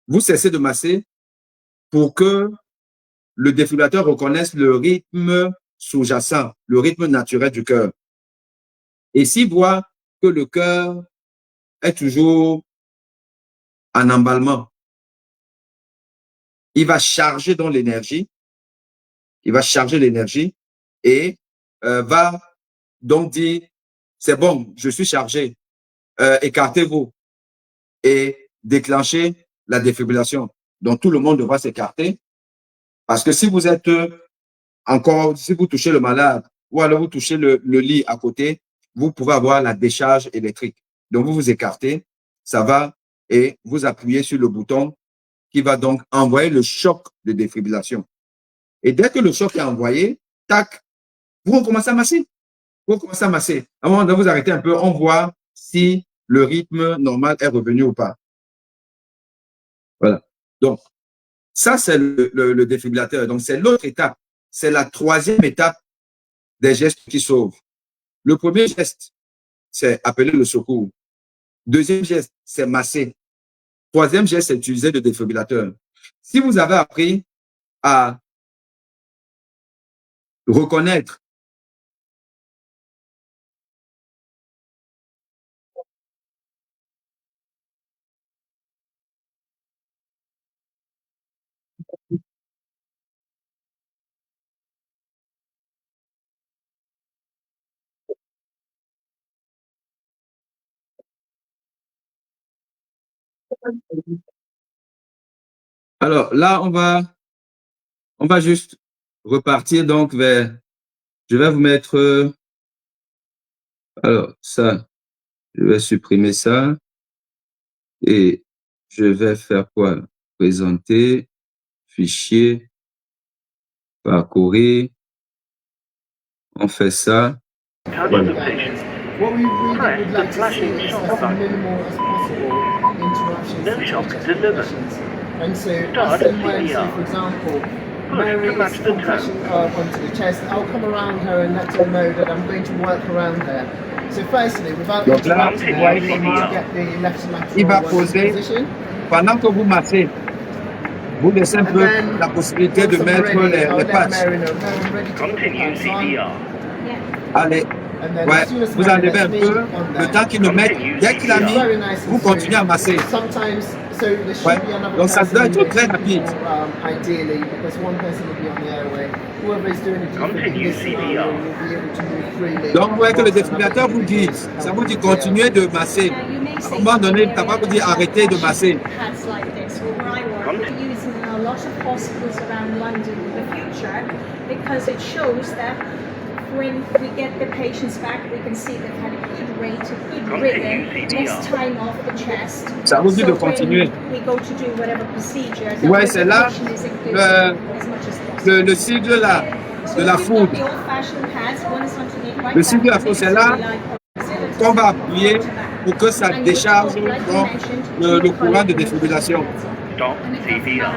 vous cessez de masser pour que le défibrillateur reconnaisse le rythme sous-jacent, le rythme naturel du cœur. Et s'il voit que le cœur est toujours en emballement, il va charger dans l'énergie, il va charger l'énergie et va donc dire, c'est bon, je suis chargé, écartez-vous et déclencher la défibrillation. Donc, tout le monde devra s'écarter parce que si vous êtes encore, si vous touchez le malade ou alors vous touchez le lit à côté, vous pouvez avoir la décharge électrique. Donc, vous vous écartez, ça va et vous appuyez sur le bouton qui va donc envoyer le choc de défibrillation. Et dès que le choc est envoyé, tac, vous recommencez à masser. Vous recommencez à masser. À un moment donné, vous arrêtez un peu, on voit si le rythme normal est revenu ou pas. Voilà. Donc, ça, c'est le défibrillateur. Donc, c'est l'autre étape. C'est la troisième étape des gestes qui sauvent. Le premier geste, c'est appeler le secours. Deuxième geste, c'est masser. Troisième geste, c'est utiliser le défibrillateur. Si vous avez appris à reconnaître alors là, on va juste repartir donc vers, je vais vous mettre, alors ça, je vais supprimer ça et je vais faire quoi? Présenter, fichier, parcourir, on fait ça. Voilà. What we really would like to see is as minimal as possible interruptions to patients. And so, as in when, so for example, Mary's compression onto the chest, I'll come around her and let her know that I'm going to work around her. So firstly, without Donc là, interrupting vous her, voyez we need comment to get the left il va lateral poser position. pendant que vous massez. Vous laissez un And peu then, la possibilité de once I'm mettre ready, I'll les let patchs. Mary know, no, I'm ready to put the Continue pads on. CPR. Allez, And then ouais, as soon as vous Mary enlevez lets un me peu on le there, temps qu'il le mette. Dès qu'il a mis, very nice and vous continuez à smooth. masser. Sometimes, so there should Ouais. be another Donc ça person doit in être there, très two rapide. people, ideally, because one person will be on the airway. Whoever is doing the deep in Continue this scenario CPR. will be able to move freely. Donc vous voyez que le whilst défibrillateur another vous guide. individual Ça vous dit helping the continuez de masser. Now, you may À un say moment to donné, me, ça va vous Mary, dire arrêtez de masser. pads like this. Well, where I work, we're using in a lot of hospitals around London in the future because it shows that when we get the patients back, we can see they've had a good rate, a good Continue rhythm, CPR. less time off the chest. Ça vous dit So de when continuer. we go to do whatever procedure, the Ouais, c'est là repetition is included le- as much as possible. Le sigle là, So de la we've got foudre. the old-fashioned pads, one is underneath right Le sigle de la back, foudre, c'est because là we like qu'on va appuyer pour que ça And you décharge talk, like you donc, mentioned, le you courant call de it défibrillation. Stop CPR.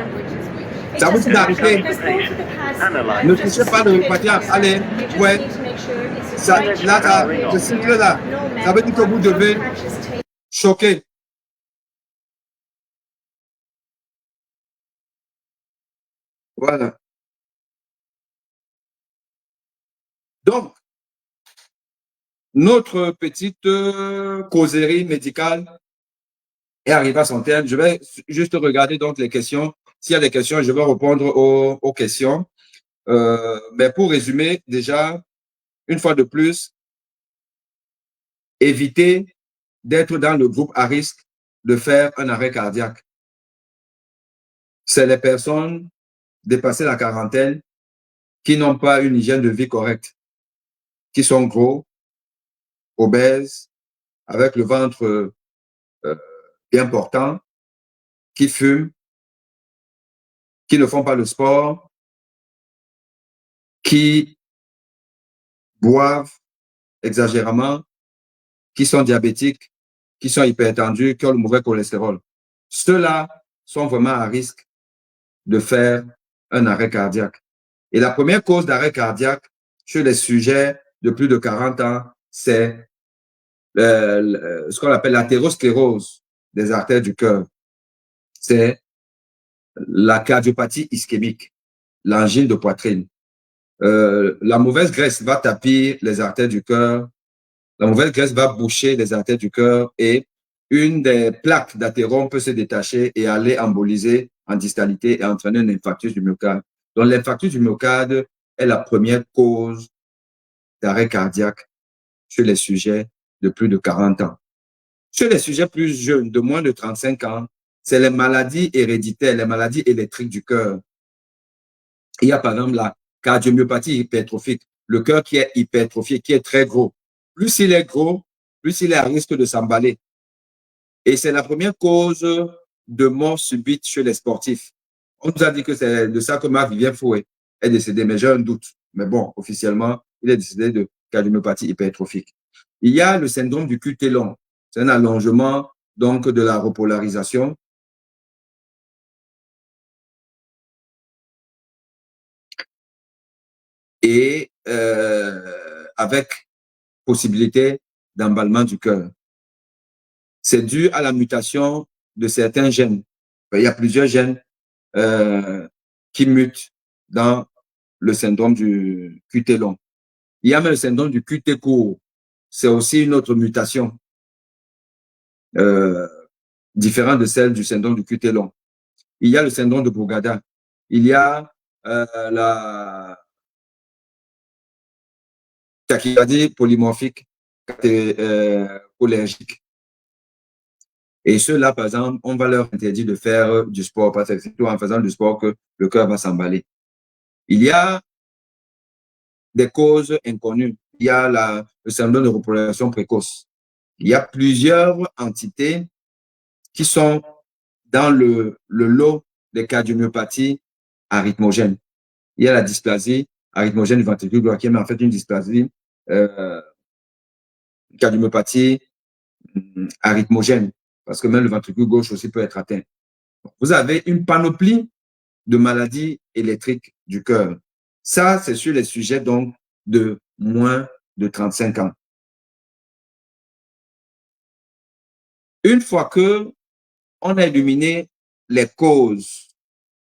It Ça vous doesn't dit d'arrêter. matter, because both of the pads Analyze. Ne just touchez pas le sit patient. together. Allez, You just ouais. need to make sure it's the Ça, right là, ça, shape ce here. cycle-là, No ça veut dire que vous matter devez what patches take. choquer. Voilà. Donc, notre petite causerie médicale est arrivée à son terme. Je vais juste regarder donc les questions. S'il y a des questions, je vais répondre aux questions. Mais pour résumer, déjà, une fois de plus, évitez d'être dans le groupe à risque de faire un arrêt cardiaque. C'est les personnes dépassées la quarantaine qui n'ont pas une hygiène de vie correcte, qui sont gros, obèses, avec le ventre bien portant, qui fument, qui ne font pas le sport, qui boivent exagérément, qui sont diabétiques, qui sont hypertendus, qui ont le mauvais cholestérol. Ceux-là sont vraiment à risque de faire un arrêt cardiaque. Et la première cause d'arrêt cardiaque chez les sujets de plus de 40 ans, c'est ce qu'on appelle l'athérosclérose des artères du cœur. C'est la cardiopathie ischémique, l'angine de poitrine. La mauvaise graisse va tapir les artères du cœur, la mauvaise graisse va boucher les artères du cœur et une des plaques d'athérome peut se détacher et aller emboliser en distalité et entraîner un infarctus du myocarde. Donc, l'infarctus du myocarde est la première cause d'arrêt cardiaque chez les sujets de plus de 40 ans. Chez les sujets plus jeunes, de moins de 35 ans, c'est les maladies héréditaires, les maladies électriques du cœur. Il y a par exemple la cardiomyopathie hypertrophique, le cœur qui est hypertrophié, qui est très gros. Plus il est gros, plus il est à risque de s'emballer. Et c'est la première cause de mort subite chez les sportifs. On nous a dit que c'est de ça que Marc-Vivien Fouet est décédé, mais j'ai un doute. Mais bon, officiellement, il est décédé de cardiomyopathie hypertrophique. Il y a le syndrome du QT long. C'est un allongement donc de la repolarisation. Et avec possibilité d'emballement du cœur. C'est dû à la mutation de certains gènes. Il y a plusieurs gènes qui mutent dans le syndrome du QT long. Il y a même le syndrome du QT court. C'est aussi une autre mutation différente de celle du syndrome du QT long. Il y a le syndrome de Brugada. Il y a la tachycardie polymorphique cholinergique. Et ceux-là, par exemple, on va leur interdire de faire du sport parce que c'est plutôt en faisant du sport que le cœur va s'emballer. Il y a des causes inconnues. Il y a le syndrome de repolarisation précoce. Il y a plusieurs entités qui sont dans le lot des cardiomyopathies arythmogènes. Il y a la dysplasie arythmogène du ventricule droit qui est en fait une dysplasie cardiomyopathie arythmogène, parce que même le ventricule gauche aussi peut être atteint. Vous avez une panoplie de maladies électriques du cœur. Ça, c'est sur les sujets donc de moins de 35 ans. Une fois que on a éliminé les causes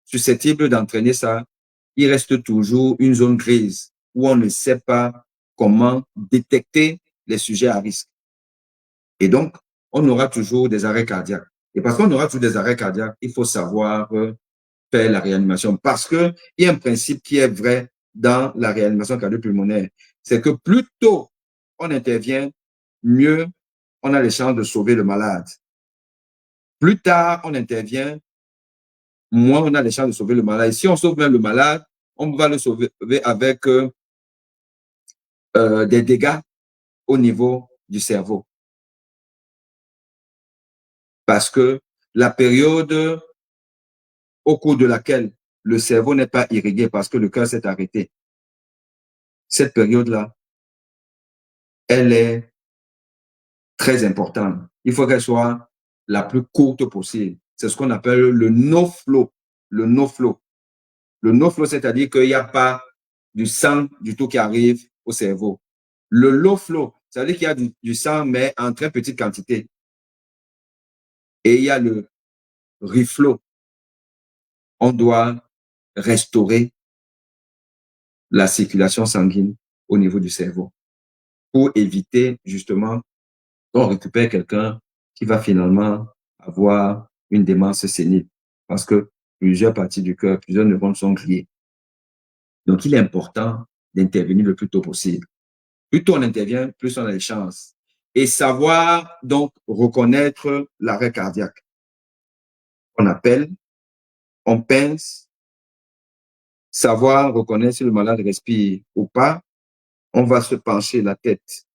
susceptibles d'entraîner ça, il reste toujours une zone grise où on ne sait pas comment détecter les sujets à risque. Et donc, on aura toujours des arrêts cardiaques. Et parce qu'on aura toujours des arrêts cardiaques, il faut savoir faire la réanimation. Parce qu'il y a un principe qui est vrai dans la réanimation cardio-pulmonaire. C'est que plus tôt on intervient, mieux on a les chances de sauver le malade. Plus tard on intervient, moins on a les chances de sauver le malade. Et si on sauve même le malade, on va le sauver avec des dégâts au niveau du cerveau. Parce que la période au cours de laquelle le cerveau n'est pas irrigué parce que le cœur s'est arrêté, cette période-là, elle est très importante. Il faut qu'elle soit la plus courte possible. C'est ce qu'on appelle le no-flow. Le no-flow. Le no-flow, c'est-à-dire qu'il n'y a pas du sang du tout qui arrive au cerveau. Le low-flow, c'est-à-dire qu'il y a du sang, mais en très petite quantité. Et il y a le reflow. On doit restaurer la circulation sanguine au niveau du cerveau pour éviter justement qu'on récupère quelqu'un qui va finalement avoir une démence sénile parce que plusieurs parties du cœur, plusieurs neurones sont grillés. Donc, il est important d'intervenir le plus tôt possible. Plus tôt on intervient, plus on a des chances. Et savoir donc reconnaître l'arrêt cardiaque. On appelle, on pince, savoir reconnaître si le malade respire ou pas. On va se pencher la tête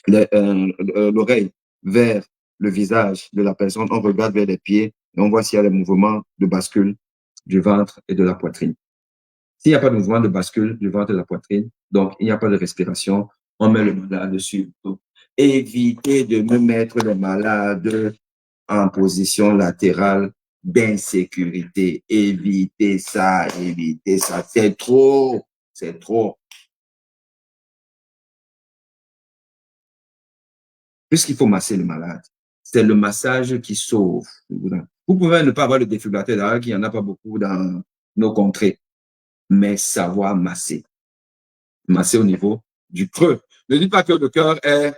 l'oreille vers le visage de la personne, on regarde vers les pieds et on voit s'il y a des mouvements de bascule du ventre et de la poitrine. S'il n'y a pas de mouvement de bascule du ventre et de la poitrine, donc il n'y a pas de respiration, on met le malade dessus. Donc, évitez de me mettre le malade en position latérale d'insécurité. Évitez ça, évitez ça. C'est trop, c'est trop. Puisqu'il faut masser le malade, c'est le massage qui sauve. Vous pouvez ne pas avoir le défibrillateur derrière, qu'il n'y en a pas beaucoup dans nos contrées, mais savoir masser. Masser au niveau du creux. Ne dites pas que le cœur est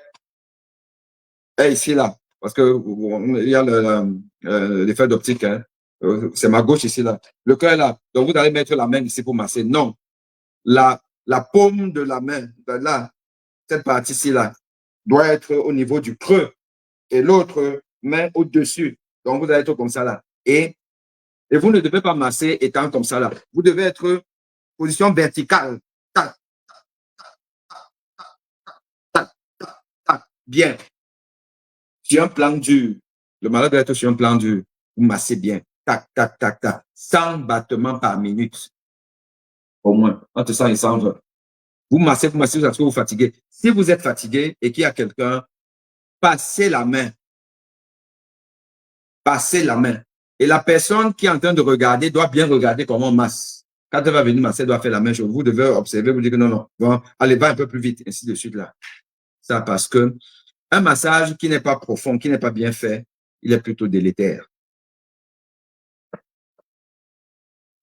ici, là, parce que il y a l'effet d'optique. Hein. C'est ma gauche ici, là. Le cœur est là. Donc, vous allez mettre la main ici pour masser. Non. La paume de la main, là, cette partie-ci, là, doit être au niveau du creux et l'autre main au-dessus. Donc, vous allez être comme ça, là. Et vous ne devez pas masser étant comme ça, là. Vous devez être position verticale. Tac, tac, tac, tac. Bien. Sur un plan dur. Le malade doit être sur un plan dur. Vous massez bien. Tac, tac, tac, tac. 100 battements par minute. Au moins. Entre 100 et 120. Vous massez jusqu'à ce que vous fatiguez. Si vous êtes fatigué et qu'il y a quelqu'un, passez la main. Passez la main. Et la personne qui est en train de regarder doit bien regarder comment on masse. Quand elle va venir masser, elle doit faire la même chose. Vous devez observer, vous dire que non, non, bon, allez, va un peu plus vite, ainsi de suite là. Ça parce que un massage qui n'est pas profond, qui n'est pas bien fait, il est plutôt délétère.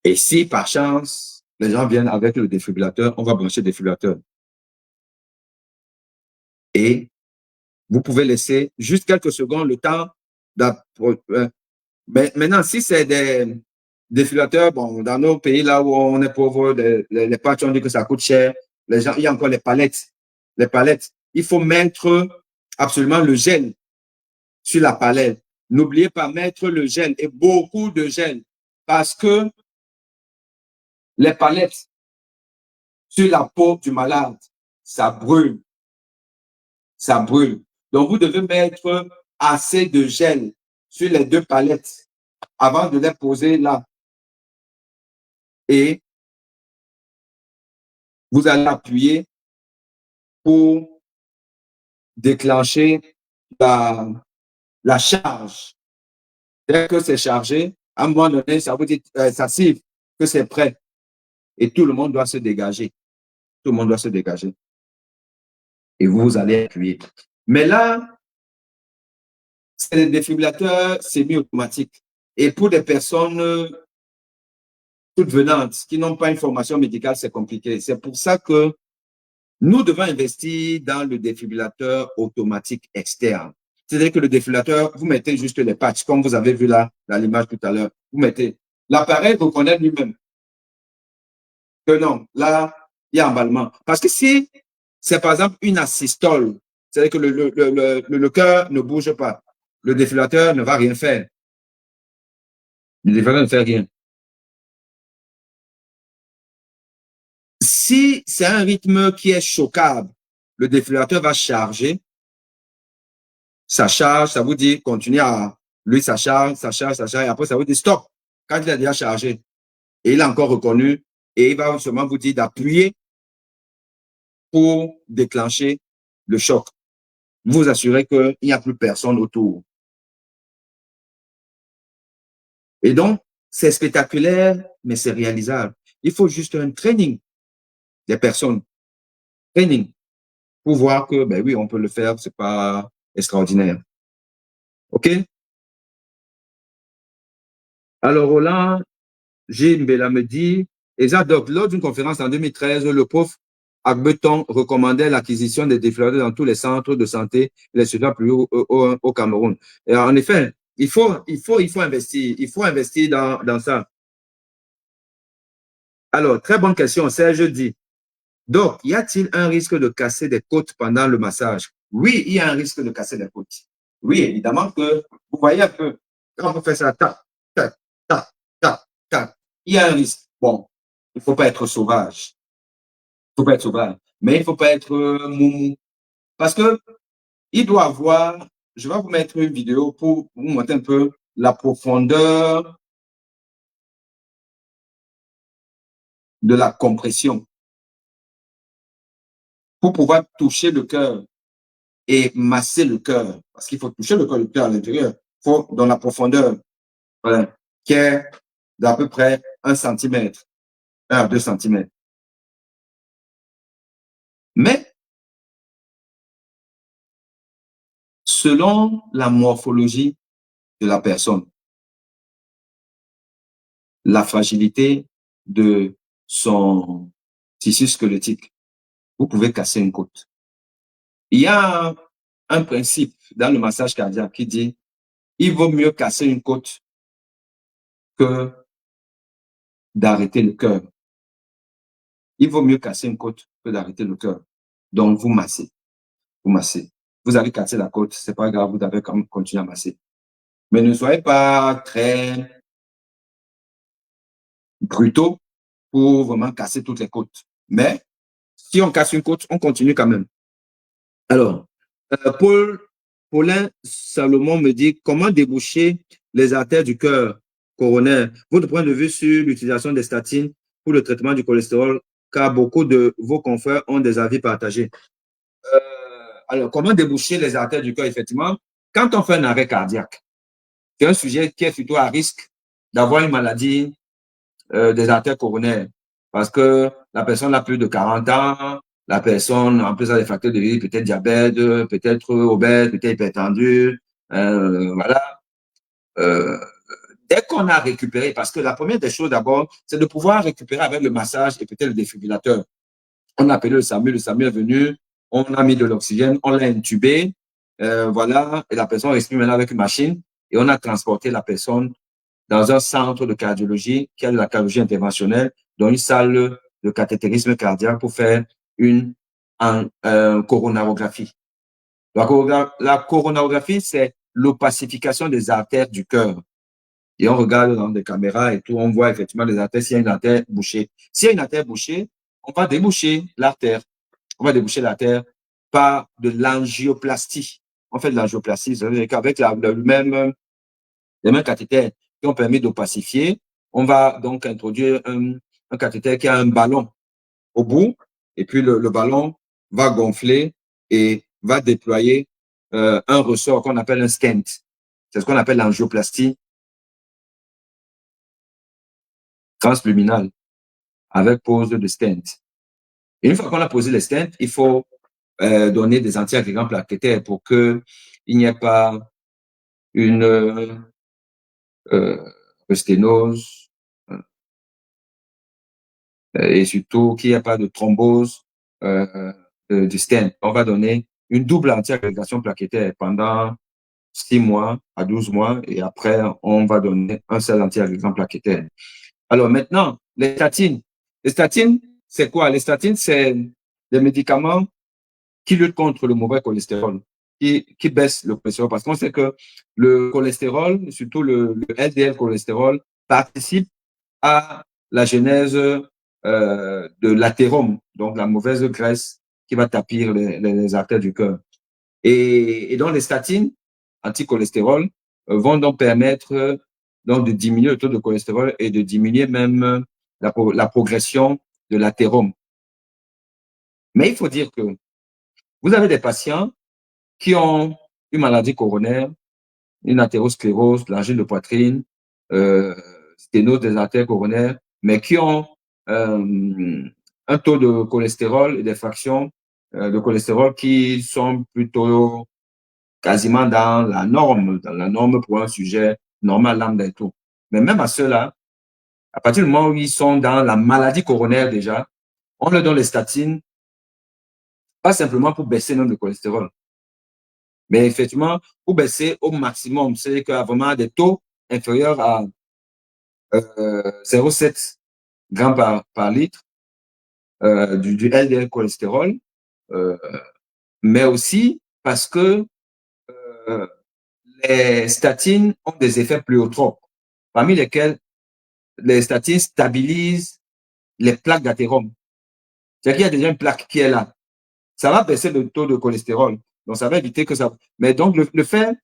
Et si par chance, les gens viennent avec le défibrillateur, on va brancher le défibrillateur. Et vous pouvez laisser juste quelques secondes le temps. Mais maintenant, si c'est des défibrillateurs, bon, dans nos pays là où on est pauvre, les patrons disent que ça coûte cher. Les gens, il y a encore les palettes. Les palettes. Il faut mettre absolument le gel sur la palette. N'oubliez pas mettre le gel et beaucoup de gel parce que les palettes sur la peau du malade, ça brûle. Ça brûle. Donc, vous devez mettre assez de gel sur les deux palettes avant de les poser là. Et vous allez appuyer pour déclencher la charge. Dès que c'est chargé, à un moment donné, ça vous dit, ça siffle que c'est prêt. Et tout le monde doit se dégager. Tout le monde doit se dégager. Et vous allez appuyer. Mais là, c'est des défibrillateurs semi-automatiques. Et pour des personnes toutes venantes qui n'ont pas une formation médicale, c'est compliqué. C'est pour ça que nous devons investir dans le défibrillateur automatique externe. C'est-à-dire que le défibrillateur, vous mettez juste les patchs, comme vous avez vu là, dans l'image tout à l'heure. Vous mettez, l'appareil reconnaît lui-même que non, là, il y a emballement. Parce que si c'est par exemple une asystole, c'est-à-dire que le cœur ne bouge pas, le défibrillateur ne va rien faire. Le défibrillateur ne fait rien. Si c'est un rythme qui est choquable, le défibrillateur va charger. Ça charge, ça vous dit, continuez à... Lui, ça charge, et après, ça vous dit stop. Quand il a déjà chargé, et il a encore reconnu, et il va seulement vous dire d'appuyer pour déclencher le choc. Vous assurez qu'il n'y a plus personne autour. Et donc, c'est spectaculaire, mais c'est réalisable. Il faut juste un training des personnes. Training. Pour voir que, ben oui, on peut le faire, c'est pas extraordinaire. OK? Alors, Roland, Gilles Mbela me dit, donc, lors d'une conférence en 2013, le prof Agbeton recommandait l'acquisition des défibrillateurs dans tous les centres de santé et les structures plus au Cameroun. Et en effet, il faut investir. Il faut investir dans ça. Alors, très bonne question. Serge dit, donc, y a-t-il un risque de casser des côtes pendant le massage? Oui, il y a un risque de casser des côtes. Oui, évidemment que vous voyez un peu, quand vous faites ça, tac, tac, tac, tac, tac, il y a un risque. Bon, il ne faut pas être sauvage. Il ne faut pas être sauvage. Mais il ne faut pas être moumou. Parce que il doit avoir, je vais vous mettre une vidéo pour vous montrer un peu la profondeur de la compression pour pouvoir toucher le cœur et masser le cœur. Parce qu'il faut toucher le cœur à l'intérieur. Il faut dans la profondeur, voilà, qui est d'à peu près 1 cm, 1 à 2 cm. Mais, selon la morphologie de la personne, la fragilité de son tissu squelettique, vous pouvez casser une côte. Il y a un principe dans le massage cardiaque qui dit il vaut mieux casser une côte que d'arrêter le cœur. Il vaut mieux casser une côte que d'arrêter le cœur. Donc, vous massez. Vous massez. Vous avez cassé la côte, c'est pas grave, vous devez quand même continuer à masser. Mais ne soyez pas très brutaux pour vraiment casser toutes les côtes. Mais, si on casse une côte, on continue quand même. Alors, Paulin Salomon me dit comment déboucher les artères du cœur coronaire. Votre point de vue sur l'utilisation des statines pour le traitement du cholestérol, car beaucoup de vos confrères ont des avis partagés. Alors, comment déboucher les artères du cœur? Effectivement, quand on fait un arrêt cardiaque, c'est un sujet qui est plutôt à risque d'avoir une maladie des artères coronaires, parce que la personne a plus de 40 ans, la personne, en plus, a des facteurs de vie, peut-être diabète, peut-être obèse, peut-être hypertendu, voilà. Dès qu'on a récupéré, parce que la première des choses d'abord, c'est de pouvoir récupérer avec le massage et peut-être le défibrillateur. On a appelé le SAMU est venu, on a mis de l'oxygène, on l'a intubé, voilà, et la personne respire maintenant avec une machine, et on a transporté la personne dans un centre de cardiologie qui a de la cardiologie interventionnelle, dans une salle de cathétérisme cardiaque pour faire une coronarographie. La coronarographie, c'est l'opacification des artères du cœur. Et on regarde dans des caméras et tout, on voit effectivement les artères, s'il y a une artère bouchée. S'il y a une artère bouchée, on va déboucher l'artère. On va déboucher l'artère par de l'angioplastie. On fait de l'angioplastie, c'est-à-dire qu'avec les mêmes cathéters qui ont permis d'opacifier, on va donc introduire un cathéter qui a un ballon au bout, et puis le ballon va gonfler et va déployer un ressort qu'on appelle un stent. C'est ce qu'on appelle l'angioplastie transluminale avec pose de stent. Et une fois qu'on a posé les stents, il faut donner des antiagrégants plaquettaires pour qu'il n'y ait pas une sténose et surtout qu'il n'y ait pas de thrombose du stent. On va donner une double antiagrégation plaquettaire pendant 6 mois à 12 mois et après, on va donner un seul antiagrégant plaquettaire. Alors maintenant, les statines. Les statines, c'est quoi? Les statines, c'est des médicaments qui luttent contre le mauvais cholestérol, qui baissent le cholestérol. Parce qu'on sait que le cholestérol, surtout le LDL cholestérol, participe à la genèse de l'athérome, donc la mauvaise graisse qui va tapir les artères du cœur. Et donc, les statines anti-cholestérol vont donc permettre donc de diminuer le taux de cholestérol et de diminuer même la progression de l'athérome. Mais il faut dire que vous avez des patients qui ont une maladie coronaire, une athérosclérose, l'angine de poitrine, sténose des artères coronaires, mais qui ont un taux de cholestérol et des fractions de cholestérol qui sont plutôt quasiment dans la norme pour un sujet normal, lambda et tout. Mais même à ceux-là, à partir du moment où ils sont dans la maladie coronaire déjà, on leur donne les statines, pas simplement pour baisser le nombre de cholestérol, mais effectivement pour baisser au maximum, c'est-à-dire qu'à vraiment des taux inférieurs à 0,7 grammes par litre du LDL cholestérol, mais aussi parce que les statines ont des effets pléiotropes, parmi lesquels les statines stabilisent les plaques d'athérome. C'est-à-dire qu'il y a déjà une plaque qui est là. Ça va baisser le taux de cholestérol, Donc, ça va éviter que ça... Mais donc, le fait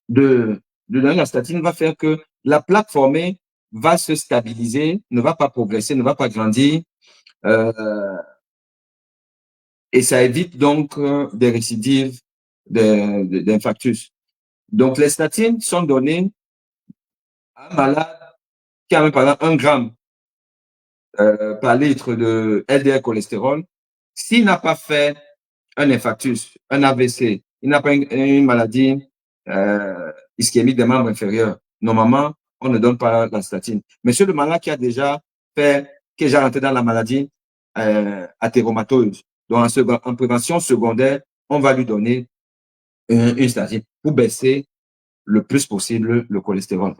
de donner la statine va faire que la plaque formée va se stabiliser, ne va pas progresser, ne va pas grandir, et ça évite donc des récidives d'infarctus. Donc, les statines sont données à un malade qui a par exemple 1 gramme par litre de LDL cholestérol. S'il n'a pas fait un infarctus, un AVC, il n'a pas une maladie ischémique des membres inférieurs, normalement, on ne donne pas la statine. Mais sur le malade qui a déjà fait, qui est déjà rentré dans la maladie athéromateuse, donc en prévention secondaire, on va lui donner une statine pour baisser le plus possible le cholestérol.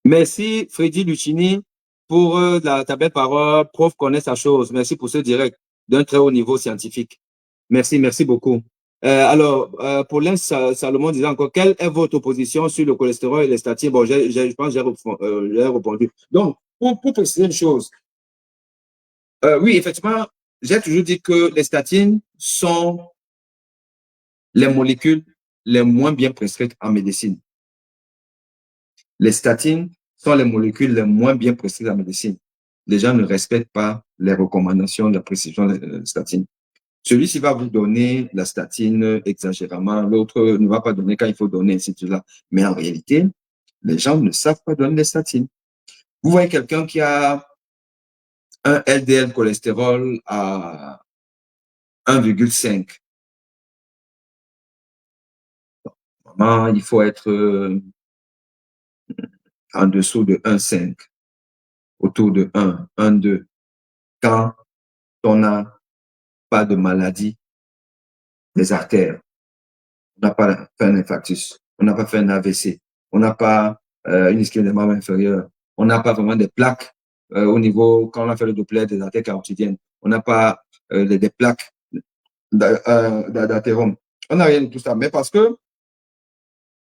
Merci Freddy Lucchini pour ta belle parole. Prof connaît sa chose. Merci pour ce direct d'un très haut niveau scientifique. Merci, merci beaucoup. Alors, Paulin Salomon disait encore, quelle est votre position sur le cholestérol et les statines? Bon, je pense que j'ai répondu. Donc, pour préciser une chose, oui, effectivement, j'ai toujours dit que les statines sont les molécules les moins bien prescrites en médecine. Les statines sont les molécules les moins bien prescrites en médecine. Les gens ne respectent pas les recommandations de la prescription de statine. Celui-ci va vous donner la statine exagérément, l'autre ne va pas donner quand il faut donner, ainsi de suite. Mais en réalité, les gens ne savent pas donner les statines. Vous voyez quelqu'un qui a un LDL cholestérol à 1,5. Normalement, il faut être en dessous de 1,5, autour de 1, 1,2. Quand on n'a pas de maladie des artères, on n'a pas fait un infarctus, on n'a pas fait un AVC, on n'a pas une ischémie des membres inférieurs, on n'a pas vraiment des plaques au niveau, quand on a fait le doppler des artères carotidiennes, on n'a pas des plaques d'athérome. On n'a rien de tout ça, mais parce que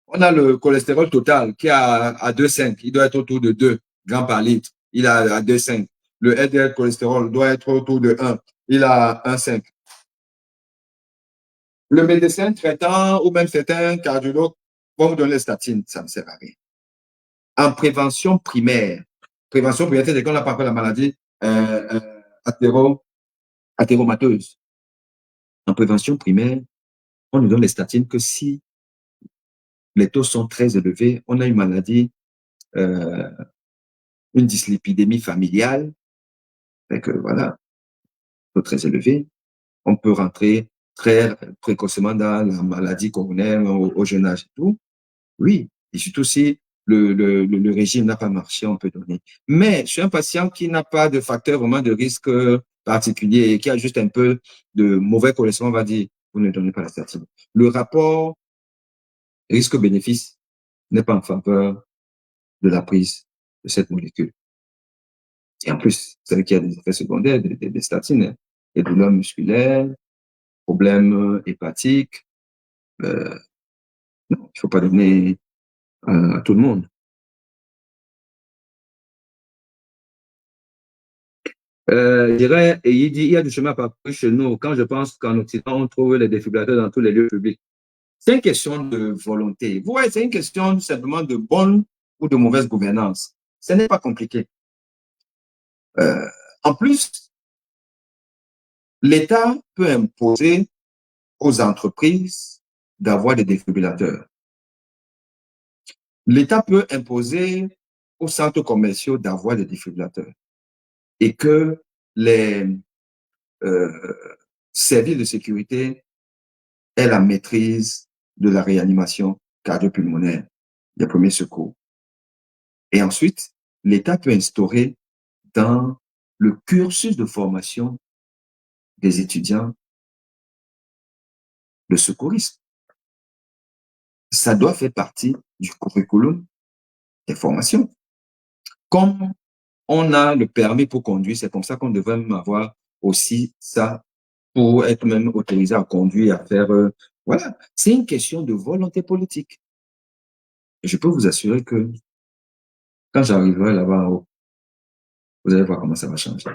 on a le cholestérol total qui est à 2,5, il doit être autour de 2 grammes par litre, il est à 2,5. Le LDL cholestérol doit être autour de 1, il est à 1,5. Le médecin traitant ou même certains cardiologues vont vous donner les statines, ça ne sert à rien. En prévention primaire, c'est qu'on n'a pas fait la maladie athéromateuse. En prévention primaire, on ne donne les statines que si les taux sont très élevés, on a une maladie, une dyslipidémie familiale, fait que voilà, taux très élevé, on peut rentrer très précocement dans la maladie coronaire au jeune âge et tout. Oui, et surtout si le régime n'a pas marché, on peut donner. Mais sur un patient qui n'a pas de facteur vraiment de risque particulier et qui a juste un peu de mauvais cholestérol, on va dire, vous ne donnez pas la statine. Le rapport risque-bénéfice n'est pas en faveur de la prise de cette molécule. Et en plus, c'est vrai qu'il y a des effets secondaires des statines, des douleurs musculaires, problèmes hépatiques. Non, il ne faut pas donner à tout le monde. Je dirais, et il dit, il y a du chemin à parcourir chez nous. Quand je pense qu'en Occident, on trouve les défibrillateurs dans tous les lieux publics. C'est une question de volonté. Vous voyez, c'est une question simplement de bonne ou de mauvaise gouvernance. Ce n'est pas compliqué. En plus, l'État peut imposer aux entreprises d'avoir des défibrillateurs. L'État peut imposer aux centres commerciaux d'avoir des défibrillateurs. Et que les services de sécurité aient la maîtrise de la réanimation cardio-pulmonaire, des premiers secours. Et ensuite, l'État peut instaurer dans le cursus de formation des étudiants le secourisme. Ça doit faire partie du curriculum des formations. Comme on a le permis pour conduire, c'est comme ça qu'on devrait même avoir aussi ça pour être même autorisé à conduire, à faire... voilà, c'est une question de volonté politique. Et je peux vous assurer que quand j'arriverai là-bas en haut, vous allez voir comment ça va changer.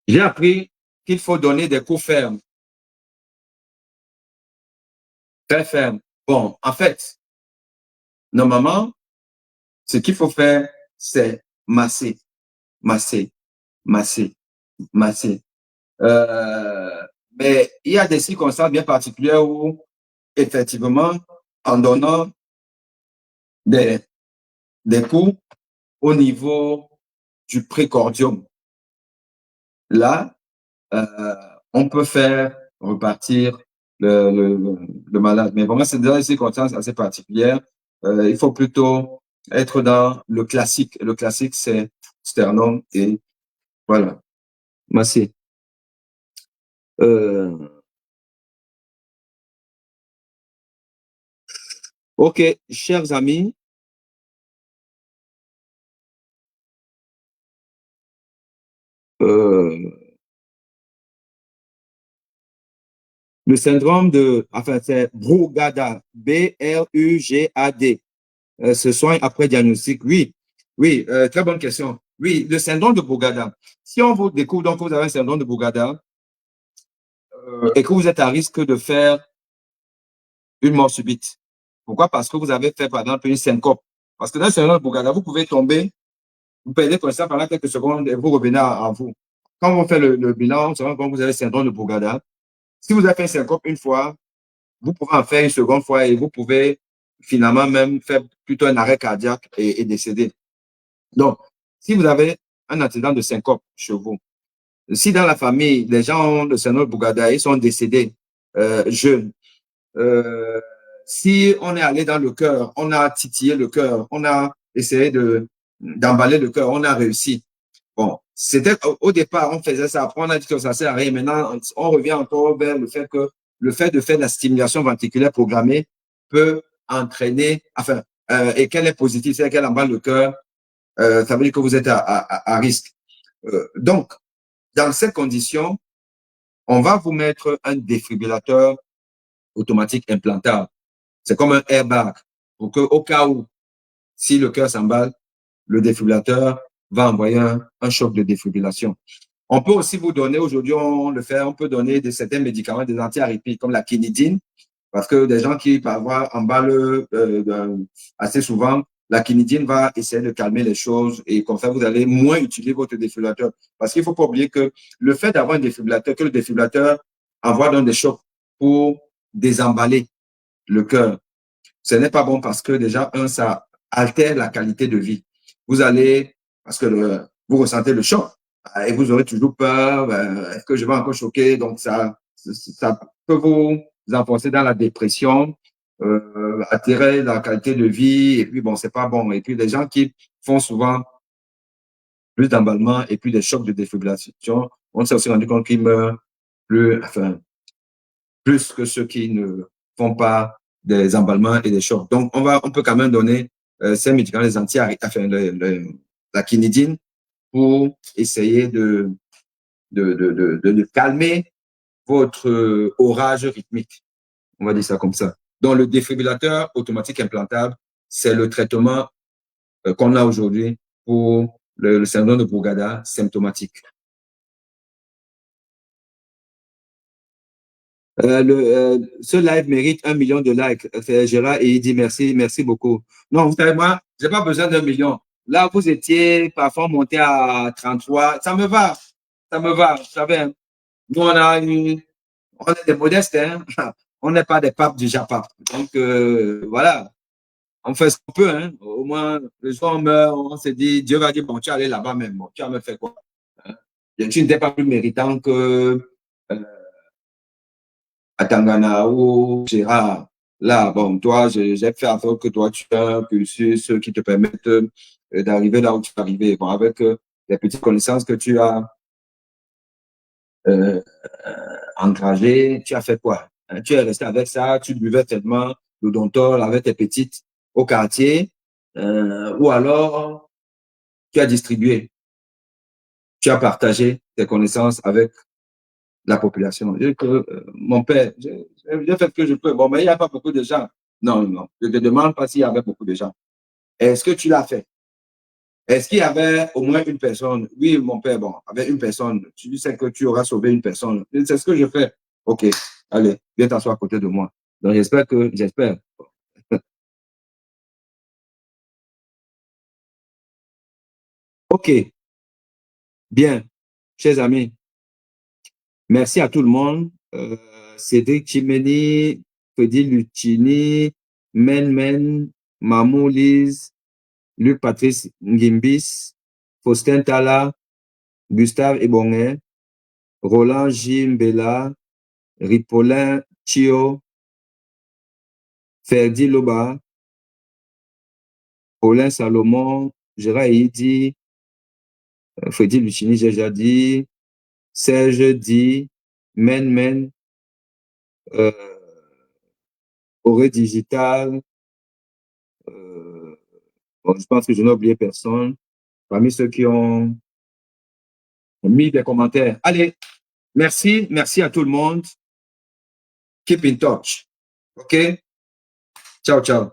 J'ai appris qu'il faut donner des coups fermes. Très fermes. Bon, en fait, normalement, ce qu'il faut faire, c'est masser, masser, masser, masser. Mais il y a des circonstances bien particulières où, effectivement, en donnant des, des coups au niveau du précordium, là, on peut faire repartir le malade. Mais vraiment, c'est dans des circonstances assez particulières. Il faut plutôt être dans le classique. Le classique, c'est sternum et voilà. Merci. OK, chers amis, le syndrome de, enfin, c'est Brugada, B-R-U-G-A-D, se soigne après diagnostic. Oui, oui, très bonne question. Oui, le syndrome de Brugada. Si on vous découvre donc que vous avez un syndrome de Brugada et que vous êtes à risque de faire une mort subite. Pourquoi? Parce que vous avez fait, par exemple, une syncope. Parce que dans le syndrome de Brugada, vous pouvez tomber, vous perdez connaissance pendant quelques secondes et vous revenez à vous. Quand on fait le bilan, on se rend compte que vous avez le syndrome de Brugada. Si vous avez fait un syncope une fois, vous pouvez en faire une seconde fois et vous pouvez finalement même faire plutôt un arrêt cardiaque et décéder. Donc, si vous avez un accident de syncope chez vous, si dans la famille, les gens ont le syndrome de Brugada, ils sont décédés jeunes, si on est allé dans le cœur, on a titillé le cœur, on a essayé d'emballer le cœur, on a réussi. Bon, c'était au départ, on faisait ça, après on a dit que ça sert à rien. Maintenant, on revient encore vers le fait que le fait de faire de la stimulation ventriculaire programmée peut entraîner, enfin, et qu'elle est positive, c'est-à-dire qu'elle emballe le cœur, ça veut dire que vous êtes à risque. Donc, dans ces conditions, on va vous mettre un défibrillateur automatique implantable. C'est comme un airbag pour que, au cas où, si le cœur s'emballe, le défibrillateur va envoyer un choc de défibrillation. On peut aussi vous donner, aujourd'hui on le fait, on peut donner certains médicaments, des antiarythmiques comme la quinidine, parce que des gens qui parfois emballent assez souvent, la quinidine va essayer de calmer les choses et comme ça vous allez moins utiliser votre défibrillateur. Parce qu'il ne faut pas oublier que le fait d'avoir un défibrillateur, que le défibrillateur envoie donc des chocs pour désemballer le cœur, ce n'est pas bon parce que déjà, ça altère la qualité de vie. Vous allez, parce que vous ressentez le choc et vous aurez toujours peur, est-ce que je vais encore choquer? Donc, ça peut vous enfoncer dans la dépression, altérer la qualité de vie et puis, bon, c'est pas bon. Et puis, les gens qui font souvent plus d'emballement et puis des chocs de défibrillation, on s'est aussi rendu compte qu'ils meurent plus que ceux qui ne font pas des emballements et des chocs. Donc, on peut quand même donner ces médicaments, les enfin, la quinidine pour essayer de calmer votre orage rythmique. On va dire ça comme ça. Donc, le défibrillateur automatique implantable, c'est le traitement qu'on a aujourd'hui pour le syndrome de Brugada symptomatique. Ce live mérite 1 million de likes. C'est Gérard et il dit merci beaucoup. Non, vous savez, moi, j'ai pas besoin d'1 million. Là, vous étiez parfois monté à 33. Ça me va. Vous savez, hein. Nous, on est des modestes, hein. On n'est pas des papes du Japap. Donc, voilà. On fait ce qu'on peut, hein. Au moins, le soir, on meurt, on se dit, Dieu va dire, bon, tu es allé là-bas même. Bon, tu as me fait quoi? Hein? Tu n'étais pas plus méritant que à Tangana ou Gérard. Là, bon, toi, j'ai fait en sorte que toi, tu as un cursus qui te permettent d'arriver là où tu es arrivé. Bon, avec les petites connaissances que tu as engagées, tu as fait quoi? Hein, tu es resté avec ça, tu buvais tellement l'odontol avec tes petites au quartier, ou alors tu as distribué, tu as partagé tes connaissances avec la population. Mon père, j'ai fait ce que je peux. Bon, mais il n'y a pas beaucoup de gens. Non. Je ne te demande pas s'il y avait beaucoup de gens. Est-ce que tu l'as fait? Est-ce qu'il y avait au moins une personne? Oui, mon père, bon, avec une personne. Tu sais que tu auras sauvé une personne. C'est ce que je fais. OK, allez, viens t'asseoir à côté de moi. Donc, j'espère. OK, bien, chers amis. Merci à tout le monde. Cédric Chimeni, Freddy Lucchini, Men, Mamou Lise, Luc Patrice Ngimbis, Faustin Tala, Gustave Ebonge, Roland Jimbela, Ripolin Chio, Ferdi Loba, Paulin Salomon, Gérard Idi, Freddy Lucchini, j'ai déjà dit, Serge Di, Men, Auré Digital, bon, je pense que je n'ai oublié personne parmi ceux qui ont mis des commentaires. Allez, merci à tout le monde. Keep in touch. OK? Ciao.